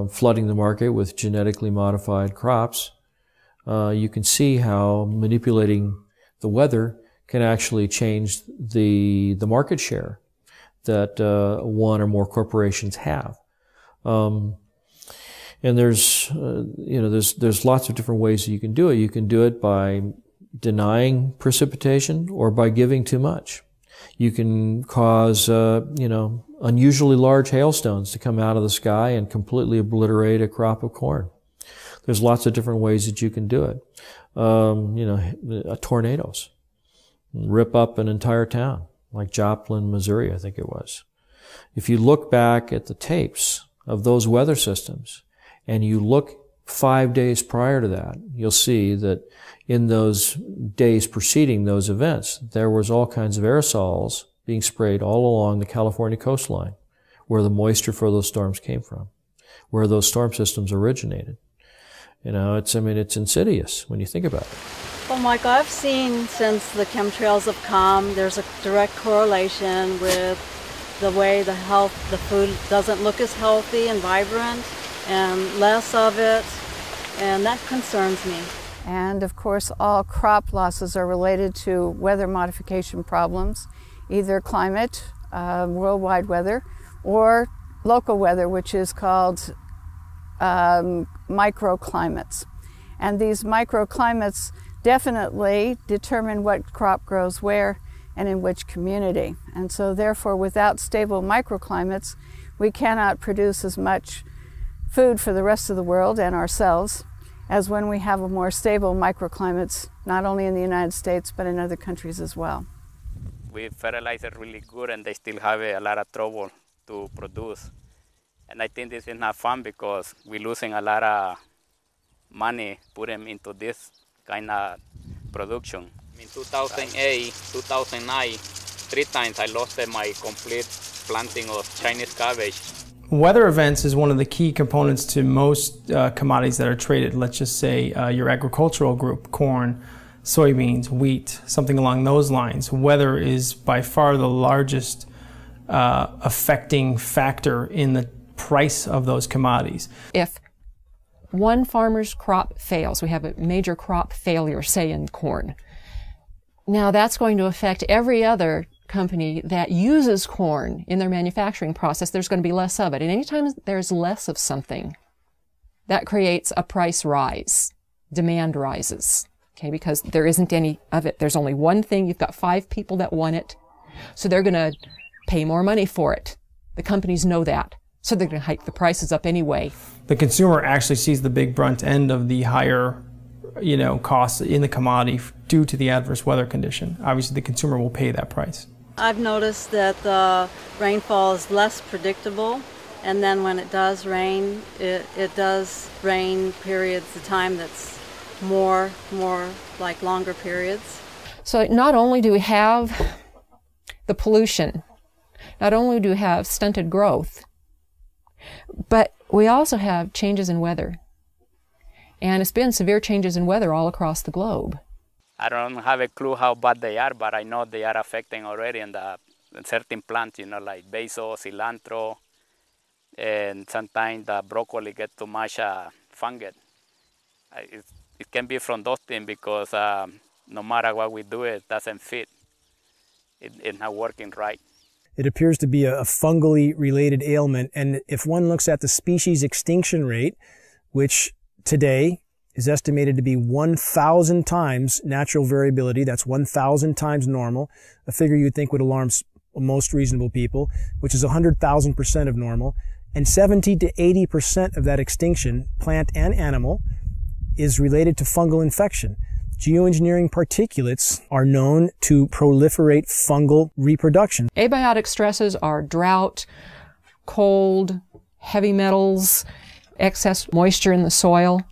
flooding the market with genetically modified crops, you can see how manipulating the weather can actually change the market share that one or more corporations have. And there's lots of different ways that you can do it. You can do it by denying precipitation or by giving too much. You can cause, unusually large hailstones to come out of the sky and completely obliterate a crop of corn. There's lots of different ways that you can do it. Tornadoes rip up an entire town, like Joplin, Missouri, I think it was. If you look back at the tapes of those weather systems and you look 5 days prior to that, you'll see that in those days preceding those events, there was all kinds of aerosols being sprayed all along the California coastline, where the moisture for those storms came from, where those storm systems originated. You know, it's insidious when you think about it. Well, Michael, I've seen since the chemtrails have come, there's a direct correlation with the way the food doesn't look as healthy and vibrant, and less of it, and that concerns me. And of course, all crop losses are related to weather modification problems, either climate, worldwide weather, or local weather, which is called microclimates. And these microclimates definitely determine what crop grows where and in which community. And so therefore, without stable microclimates, we cannot produce as much food for the rest of the world and ourselves as when we have a more stable microclimates, not only in the United States, but in other countries as well. We fertilize it really good, and they still have a lot of trouble to produce. And I think this is not fun because we're losing a lot of money put them into this kind of production. In 2008, 2009, 3 times I lost my complete planting of Chinese cabbage. Weather events is one of the key components to most commodities that are traded. Let's just say your agricultural group, corn, soybeans, wheat, something along those lines. Weather is by far the largest affecting factor in the price of those commodities. If one farmer's crop fails, we have a major crop failure, say in corn, now that's going to affect every other company that uses corn in their manufacturing process. There's going to be less of it. And anytime there's less of something, that creates a price rise. Demand rises, okay, because there isn't any of it. There's only one thing. You've got 5 people that want it, so they're going to pay more money for it. The companies know that, so they're going to hike the prices up anyway. The consumer actually sees the big brunt end of the higher costs in the commodity due to the adverse weather condition. Obviously, the consumer will pay that price. I've noticed that the rainfall is less predictable, and then when it does rain, it does rain periods of time that's more like longer periods. So not only do we have the pollution, not only do we have stunted growth, but we also have changes in weather. And it's been severe changes in weather all across the globe. I don't have a clue how bad they are, but I know they are affecting already in certain plants, like basil, cilantro, and sometimes the broccoli gets too much fungus. It can be from those things because no matter what we do, it doesn't fit. It's not working right. It appears to be a fungally related ailment, and if one looks at the species extinction rate, which today is estimated to be 1,000 times natural variability. That's 1,000 times normal, a figure you'd think would alarm most reasonable people, which is 100,000% of normal. And 70 to 80% of that extinction, plant and animal, is related to fungal infection. Geoengineering particulates are known to proliferate fungal reproduction. Abiotic stresses are drought, cold, heavy metals, excess moisture in the soil.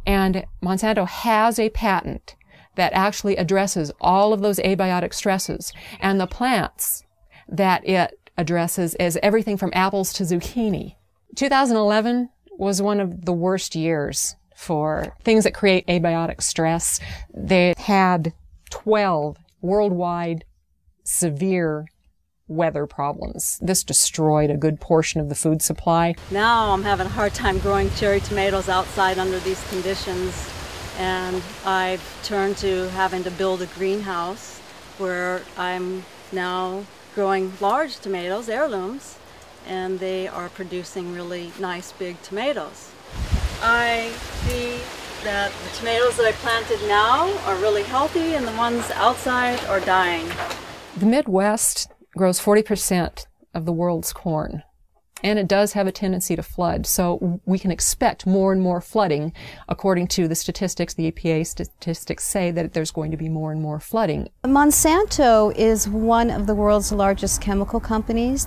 And Monsanto has a patent that actually addresses all of those abiotic stresses. And the plants that it addresses is everything from apples to zucchini. 2011 was one of the worst years for things that create abiotic stress. They had 12 worldwide severe weather problems. This destroyed a good portion of the food supply. Now I'm having a hard time growing cherry tomatoes outside under these conditions, and I've turned to having to build a greenhouse where I'm now growing large tomatoes, heirlooms, and they are producing really nice big tomatoes. I see that the tomatoes that I planted now are really healthy and the ones outside are dying. The Midwest grows 40% of the world's corn, and it does have a tendency to flood. So we can expect more and more flooding. According to the statistics, the EPA statistics say that there's going to be more and more flooding. Monsanto is one of the world's largest chemical companies.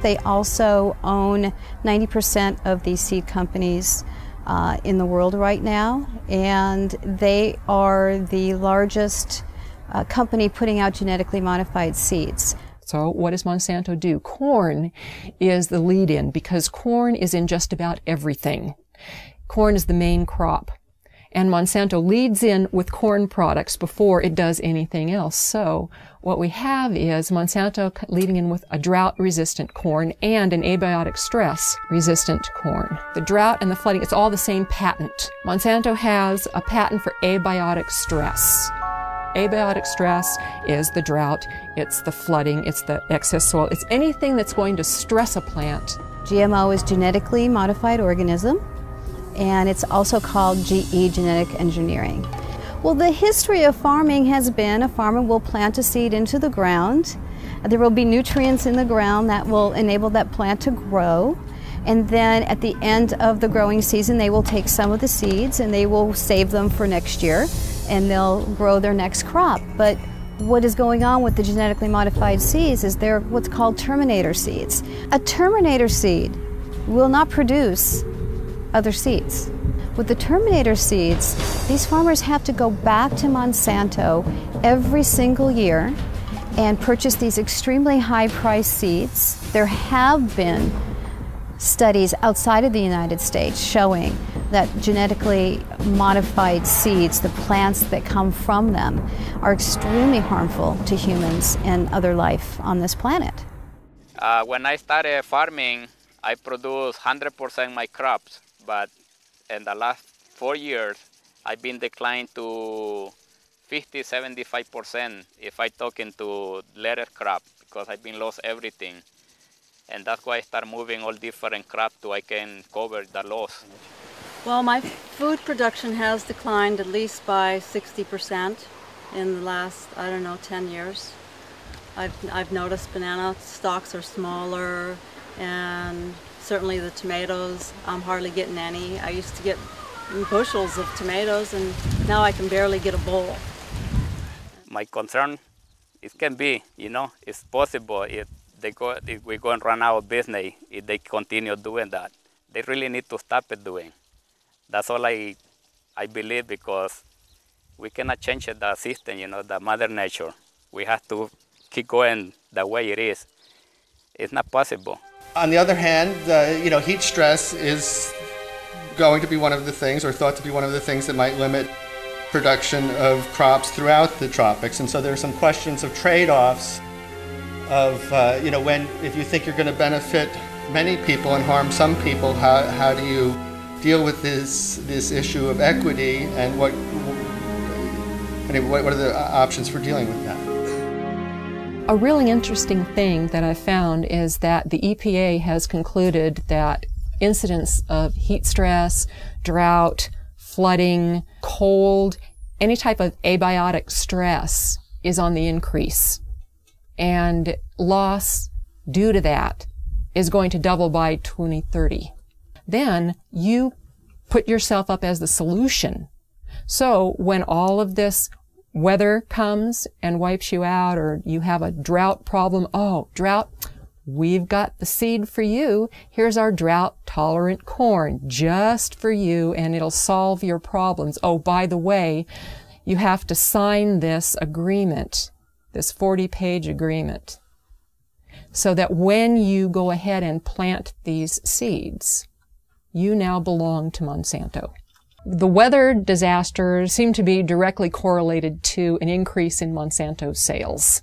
They also own 90% of the seed companies in the world right now, and they are the largest company putting out genetically modified seeds. So what does Monsanto do? Corn is the lead-in because corn is in just about everything. Corn is the main crop. And Monsanto leads in with corn products before it does anything else. So what we have is Monsanto leading in with a drought-resistant corn and an abiotic stress-resistant corn. The drought and the flooding, it's all the same patent. Monsanto has a patent for abiotic stress. Abiotic stress is the drought, it's the flooding, it's the excess soil, it's anything that's going to stress a plant. GMO is genetically modified organism, and it's also called GE, genetic engineering. Well, the history of farming has been a farmer will plant a seed into the ground. There will be nutrients in the ground that will enable that plant to grow. And then at the end of the growing season, they will take some of the seeds and they will save them for next year, and they'll grow their next crop. But what is going on with the genetically modified seeds is they're what's called terminator seeds. A terminator seed will not produce other seeds. With the terminator seeds, these farmers have to go back to Monsanto every single year and purchase these extremely high-priced seeds. There have been studies outside of the United States showing that genetically modified seeds, the plants that come from them, are extremely harmful to humans and other life on this planet. When I started farming, I produced 100% my crops, but in the last 4 years, I've been declined to 50–75% if I talk into later crop, because I've been lost everything. And that's why I start moving all different crops so I can cover the loss. Well, my food production has declined at least by 60% in the last, 10 years. I've noticed banana stalks are smaller, and certainly the tomatoes, I'm hardly getting any. I used to get bushels of tomatoes, and now I can barely get a bowl. My concern, it can be, it's possible if we're going to run out of business if they continue doing that. They really need to stop it doing. That's all I believe, because we cannot change the system, the mother nature. We have to keep going the way it is. It's not possible. On the other hand, heat stress is going to be one of the things, or thought to be one of the things, that might limit production of crops throughout the tropics. And so there are some questions of trade-offs of, if you think you're going to benefit many people and harm some people, how do you deal with this issue of equity, and what are the options for dealing with that? A really interesting thing that I found is that the EPA has concluded that incidents of heat stress, drought, flooding, cold, any type of abiotic stress is on the increase. And loss due to that is going to double by 2030. Then you put yourself up as the solution. So when all of this weather comes and wipes you out, or you have a drought problem, drought, we've got the seed for you. Here's our drought-tolerant corn just for you, and it'll solve your problems. Oh, by the way, you have to sign this agreement, this 40-page agreement, so that when you go ahead and plant these seeds, you now belong to Monsanto. The weather disasters seem to be directly correlated to an increase in Monsanto sales.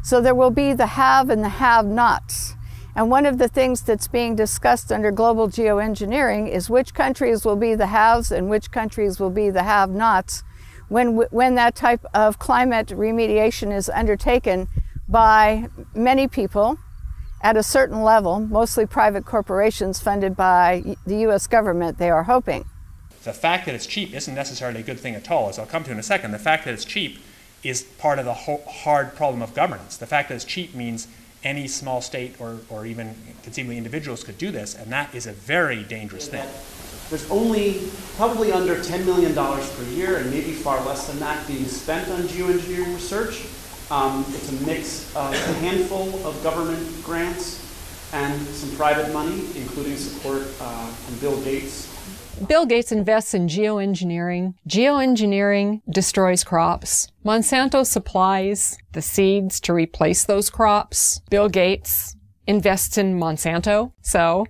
So there will be the have and the have-nots. And one of the things that's being discussed under global geoengineering is which countries will be the haves and which countries will be the have-nots when that type of climate remediation is undertaken by many people at a certain level, mostly private corporations funded by the U.S. government, they are hoping. The fact that it's cheap isn't necessarily a good thing at all, as I'll come to in a second. The fact that it's cheap is part of the hard problem of governance. The fact that it's cheap means any small state or even conceivably individuals could do this, and that is a very dangerous thing. There's only probably under $10 million per year, and maybe far less than that, being spent on geoengineering research. It's a mix of a handful of government grants and some private money, including support from Bill Gates Bill Gates invests in geoengineering. Geoengineering destroys crops. Monsanto supplies the seeds to replace those crops. Bill Gates invests in Monsanto. So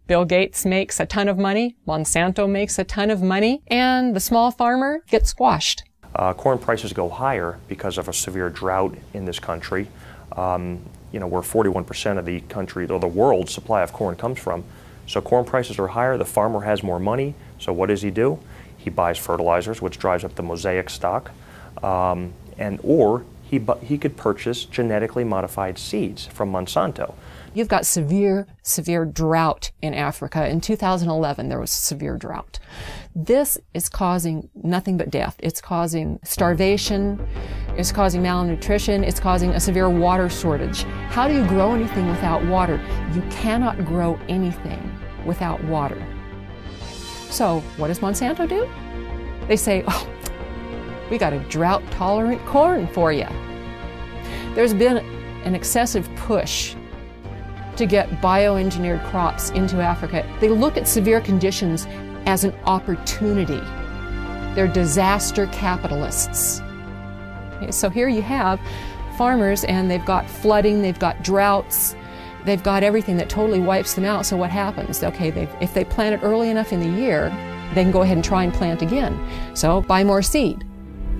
Bill Gates makes a ton of money, Monsanto makes a ton of money, and the small farmer gets squashed. Corn prices go higher because of a severe drought in this country. Where 41% of the country, or the world's supply of corn comes from. So corn prices are higher, the farmer has more money, so what does he do? He buys fertilizers, which drives up the mosaic stock, or he could purchase genetically modified seeds from Monsanto. You've got severe drought in Africa. In 2011, there was severe drought. This is causing nothing but death. It's causing starvation, it's causing malnutrition, it's causing a severe water shortage. How do you grow anything without water? You cannot grow anything without water. So what does Monsanto do? They say, oh, we got a drought-tolerant corn for you. There's been an excessive push to get bioengineered crops into Africa. They look at severe conditions as an opportunity. They're disaster capitalists. Okay, so here you have farmers, and they've got flooding, they've got droughts, they've got everything that totally wipes them out. So what happens? Okay, if they plant it early enough in the year, they can go ahead and try and plant again. So buy more seed.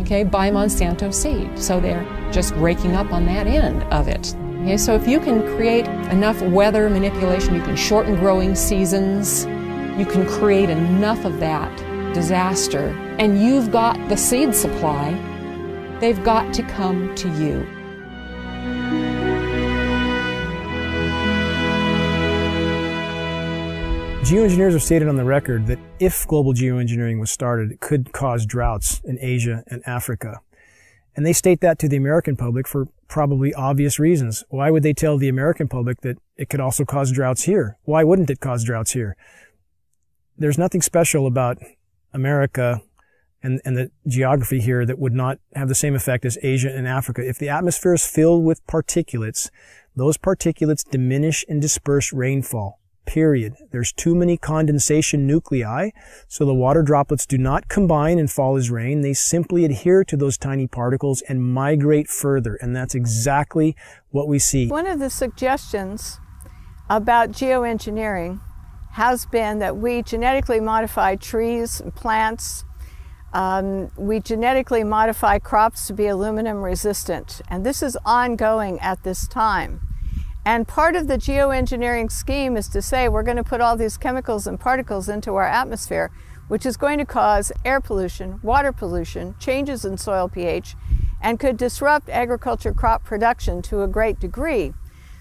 Okay, buy Monsanto seed. So they're just raking up on that end of it. Okay, so if you can create enough weather manipulation, you can shorten growing seasons, you can create enough of that disaster, and you've got the seed supply, they've got to come to you. Geoengineers have stated on the record that if global geoengineering was started, it could cause droughts in Asia and Africa. And they state that to the American public for probably obvious reasons. Why would they tell the American public that it could also cause droughts here? Why wouldn't it cause droughts here? There's nothing special about America and the geography here that would not have the same effect as Asia and Africa. If the atmosphere is filled with particulates, those particulates diminish and disperse rainfall. Period. There's too many condensation nuclei, so the water droplets do not combine and fall as rain. They simply adhere to those tiny particles and migrate further, and that's exactly what we see. One of the suggestions about geoengineering has been that we genetically modify trees and plants. We genetically modify crops to be aluminum resistant, and this is ongoing at this time. And part of the geoengineering scheme is to say we're going to put all these chemicals and particles into our atmosphere, which is going to cause air pollution, water pollution, changes in soil pH, and could disrupt agriculture crop production to a great degree.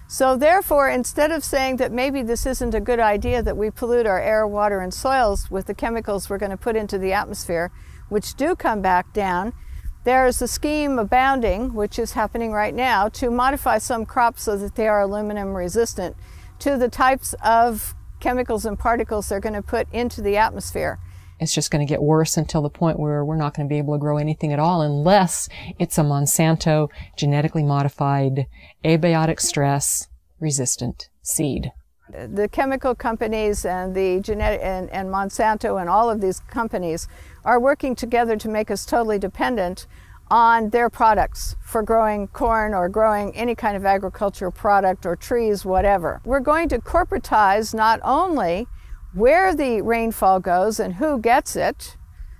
So therefore, instead of saying that maybe this isn't a good idea that we pollute our air, water, and soils with the chemicals we're going to put into the atmosphere, which do come back down, there's a scheme abounding, which is happening right now, to modify some crops so that they are aluminum resistant to the types of chemicals and particles they're going to put into the atmosphere. It's just going to get worse until the point where we're not going to be able to grow anything at all unless it's a Monsanto genetically modified, abiotic stress resistant seed. The chemical companies and the and Monsanto and all of these companies are working together to make us totally dependent on their products for growing corn or growing any kind of agricultural product or trees, whatever. We're going to corporatize not only where the rainfall goes and who gets it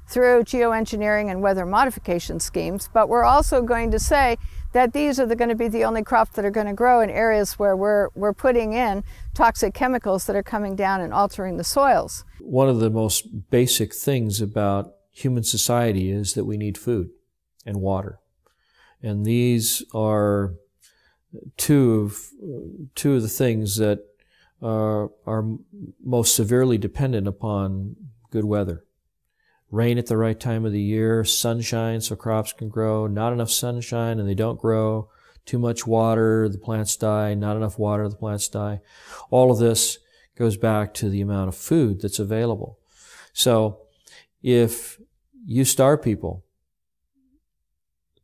through geoengineering and weather modification schemes, but we're also going to say that these are going to be the only crops that are going to grow in areas where we're putting in toxic chemicals that are coming down and altering the soils. One of the most basic things about human society is that we need food and water. And these are two of the things that are most severely dependent upon good weather. Rain at the right time of the year, sunshine so crops can grow, not enough sunshine and they don't grow, too much water, the plants die, not enough water, the plants die. All of this goes back to the amount of food that's available. So if you starve people,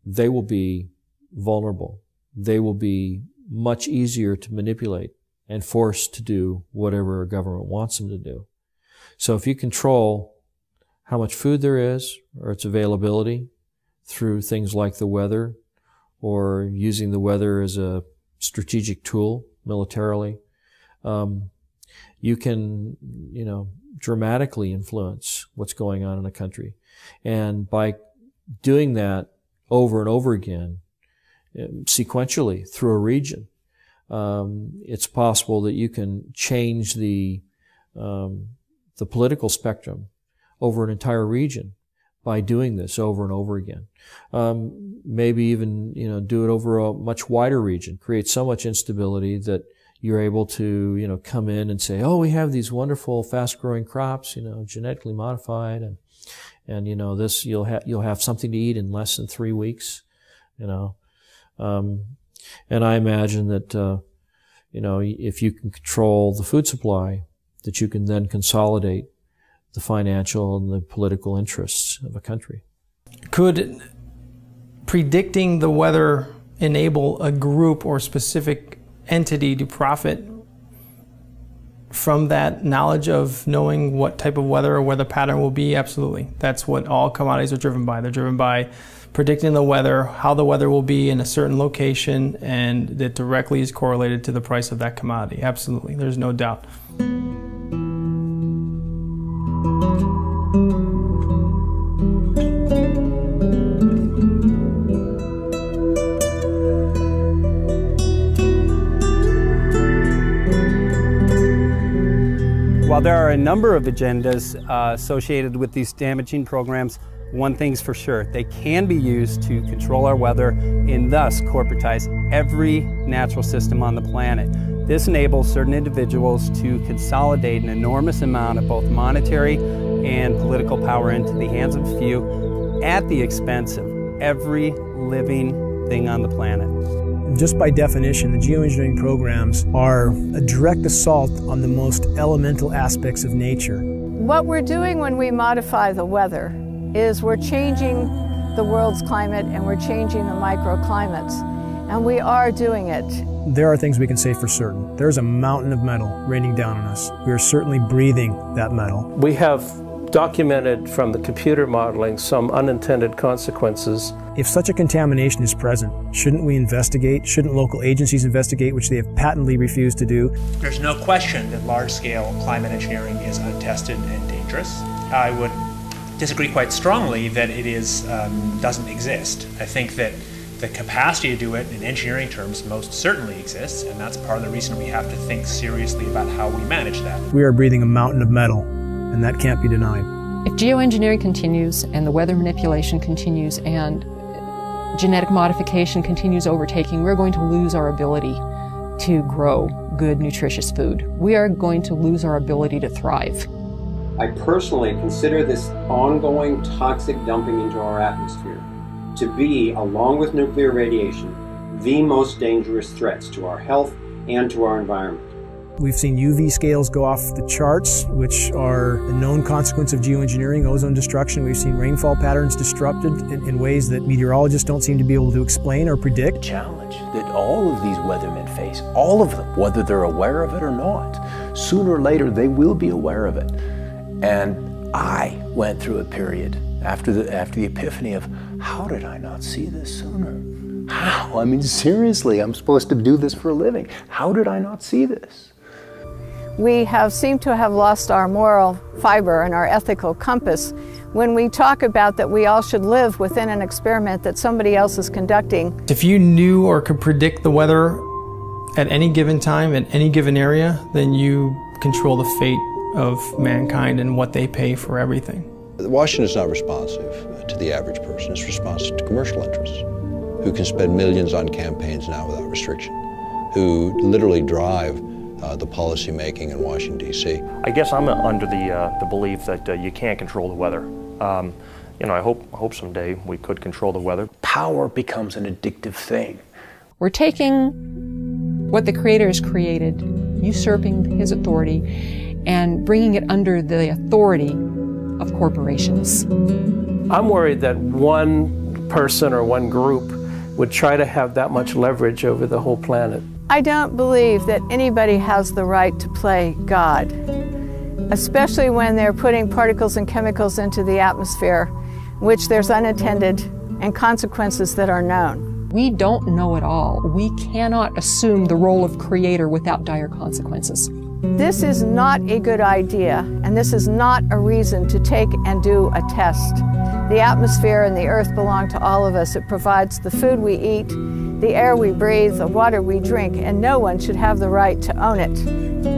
they will be vulnerable. They will be much easier to manipulate and forced to do whatever a government wants them to do. So if you control how much food there is or its availability through things like the weather or using the weather as a strategic tool militarily, you can, dramatically influence what's going on in a country. And by doing that over and over again, sequentially through a region, it's possible that you can change the political spectrum over an entire region by doing this over and over again. Maybe even, do it over a much wider region, create so much instability that you're able to, come in and say, oh, we have these wonderful fast-growing crops, genetically modified, and this, you'll have something to eat in less than 3 weeks, and I imagine that, if you can control the food supply, that you can then consolidate the financial and the political interests of a country. Could predicting the weather enable a group or specific entity to profit from that knowledge of knowing what type of weather or weather pattern will be? Absolutely. That's what all commodities are driven by. They're driven by predicting the weather, how the weather will be in a certain location, and that directly is correlated to the price of that commodity. Absolutely. There's no doubt. While there are a number of agendas associated with these damaging programs, one thing's for sure: they can be used to control our weather and thus corporatize every natural system on the planet. This enables certain individuals to consolidate an enormous amount of both monetary and political power into the hands of a few at the expense of every living thing on the planet. Just by definition, the geoengineering programs are a direct assault on the most elemental aspects of nature. What we're doing when we modify the weather is we're changing the world's climate and we're changing the microclimates, and we are doing it. There are things we can say for certain. There's a mountain of metal raining down on us. We are certainly breathing that metal. We have documented from the computer modeling some unintended consequences. If such a contamination is present, shouldn't we investigate? Shouldn't local agencies investigate, which they have patently refused to do? There's no question that large-scale climate engineering is untested and dangerous. I would disagree quite strongly that it is doesn't exist. I think that the capacity to do it in engineering terms most certainly exists, and that's part of the reason we have to think seriously about how we manage that. We are breathing a mountain of metal, and that can't be denied. If geoengineering continues and the weather manipulation continues and genetic modification continues overtaking, we're going to lose our ability to grow good, nutritious food. We are going to lose our ability to thrive. I personally consider this ongoing toxic dumping into our atmosphere to be, along with nuclear radiation, the most dangerous threats to our health and to our environment. We've seen UV scales go off the charts, which are a known consequence of geoengineering, ozone destruction. We've seen rainfall patterns disrupted in ways that meteorologists don't seem to be able to explain or predict. The challenge that all of these weathermen face, all of them, whether they're aware of it or not, sooner or later they will be aware of it. And I went through a period after the epiphany of, how did I not see this sooner? How? I mean, seriously, I'm supposed to do this for a living. How did I not see this? We seem to have lost our moral fiber and our ethical compass when we talk about that we all should live within an experiment that somebody else is conducting. If you knew or could predict the weather at any given time, in any given area, then you control the fate of mankind and what they pay for everything. Washington is not responsive to the average person. It's responsive to commercial interests who can spend millions on campaigns now without restriction, who literally drive the policy making in Washington, D.C. I guess I'm under the belief that you can't control the weather. I hope someday we could control the weather. Power becomes an addictive thing. We're taking what the Creator has created, usurping His authority, and bringing it under the authority of corporations. I'm worried that one person or one group would try to have that much leverage over the whole planet. I don't believe that anybody has the right to play God. especially when they're putting particles and chemicals into the atmosphere, which there's unintended and consequences that are known. We don't know it all. We cannot assume the role of creator without dire consequences. This is not a good idea, and this is not a reason to take and do a test. The atmosphere and the earth belong to all of us. It provides the food we eat, the air we breathe, the water we drink, and no one should have the right to own it.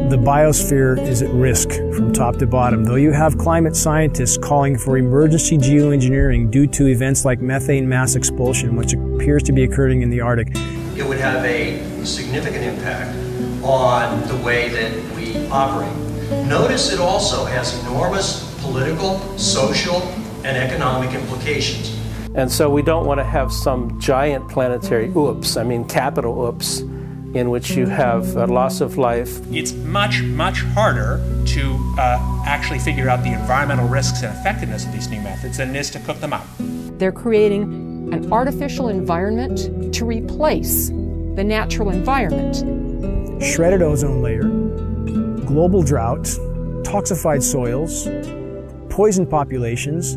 The biosphere is at risk from top to bottom. Though you have climate scientists calling for emergency geoengineering due to events like methane mass expulsion, which appears to be occurring in the Arctic. It would have a significant impact on the way that we operate. Notice it also has enormous political, social, and economic implications. And so we don't want to have some giant planetary oops, I mean capital oops, in which you have a loss of life. It's much, much harder to actually figure out the environmental risks and effectiveness of these new methods than it is to cook them up. They're creating an artificial environment to replace the natural environment. Shredded ozone layer, global drought, toxified soils, poisoned populations.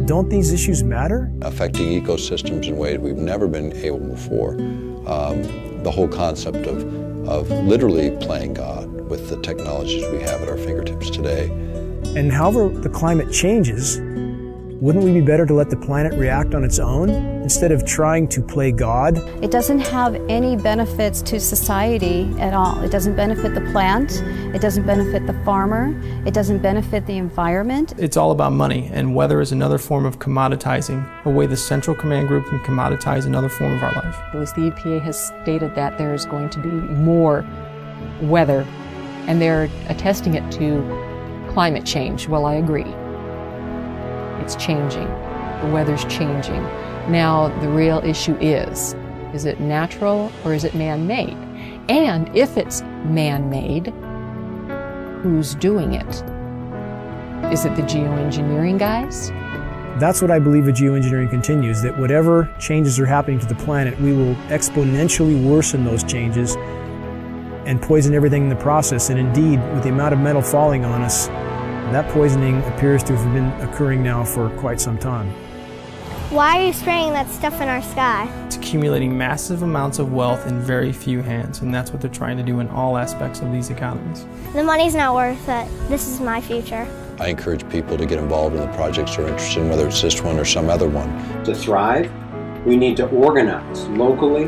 Don't these issues matter? Affecting ecosystems in ways we've never been able before. The whole concept of literally playing God with the technologies we have at our fingertips today. And however the climate changes, wouldn't we be better to let the planet react on its own instead of trying to play God? It doesn't have any benefits to society at all. It doesn't benefit the plant, it doesn't benefit the farmer, it doesn't benefit the environment. It's all about money, and weather is another form of commoditizing, a way the Central Command Group can commoditize another form of our life. The EPA has stated that there is going to be more weather, and they're attesting it to climate change. Well, I agree. It's changing. The weather's changing. Now, the real issue is it natural or is it man-made? And if it's man-made, who's doing it? Is it the geoengineering guys? That's what I believe with geoengineering continues, that whatever changes are happening to the planet, we will exponentially worsen those changes and poison everything in the process. And indeed, with the amount of metal falling on us, that poisoning appears to have been occurring now for quite some time. Why are you spraying that stuff in our sky? It's accumulating massive amounts of wealth in very few hands, and that's what they're trying to do in all aspects of these economies. The money's not worth it. This is my future. I encourage people to get involved in the projects they're interested in, whether it's this one or some other one. To thrive, we need to organize locally,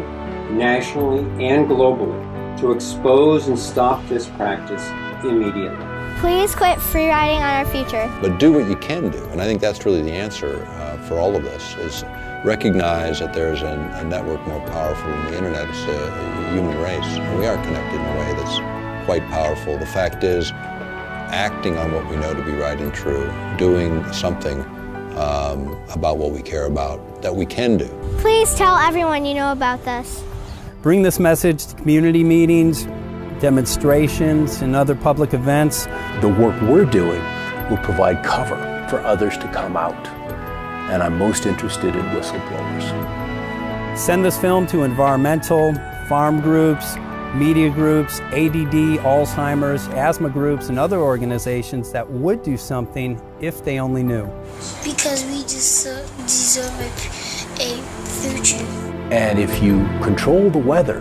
nationally, and globally to expose and stop this practice immediately. Please quit free riding on our future. But do what you can do, and I think that's really the answer for all of this, is recognize that there's a network more powerful than the internet. It's a human race, and we are connected in a way that's quite powerful. The fact is, acting on what we know to be right and true, doing something about what we care about, that we can do. Please tell everyone you know about this. Bring this message to community meetings, demonstrations, and other public events. The work we're doing will provide cover for others to come out. And I'm most interested in whistleblowers. Send this film to environmental, farm groups, media groups, ADD, Alzheimer's, asthma groups, and other organizations that would do something if they only knew. Because we deserve a future. And if you control the weather,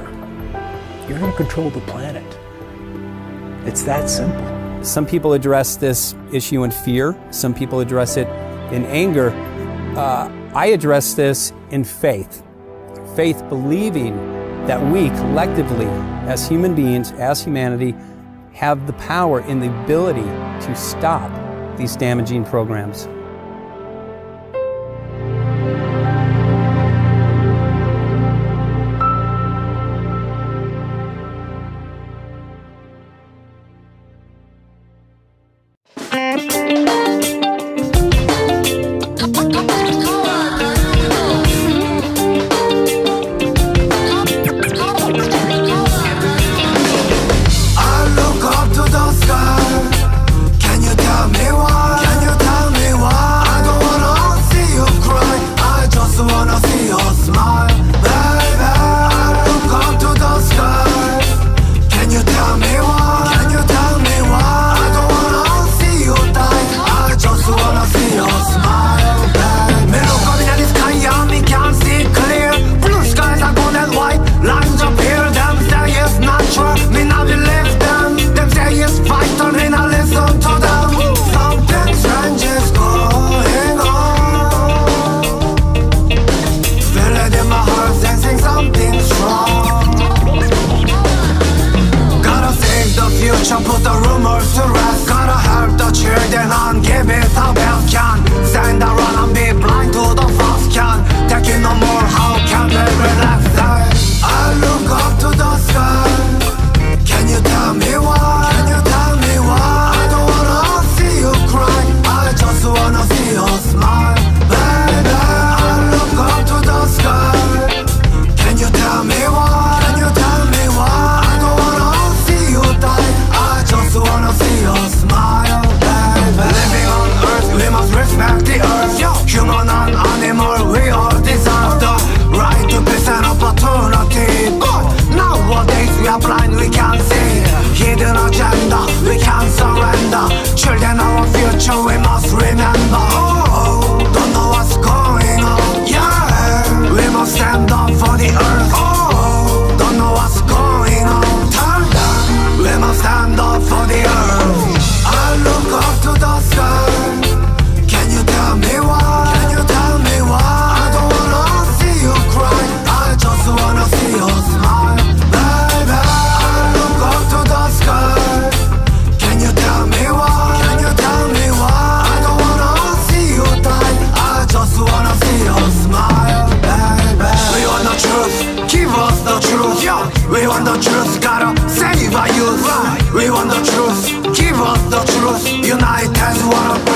you're going to control the planet. It's that simple. Some people address this issue in fear. Some people address it in anger. I address this in faith. Faith believing that we collectively, as human beings, as humanity, have the power and the ability to stop these damaging programs. Can you tell me why? hidden agenda, we can't surrender. Children of our future, we must remember. Oh, don't know what's going on. Yeah, we must stand up for the earth. Oh, don't know what's going on. Tell them we must stand up for the earth. I look up to the sky. Can you tell me why? Can you tell me why? I don't wanna see you cry. I just wanna see you smile, baby. I look up to the sky. Can you tell me why? Can you tell me why? I don't wanna see you die. I just wanna see you smile, baby. We want the truth, give us the truth. Yeah, we want the truth, gotta save our youth. We want the truth, give us the truth. Unite as one.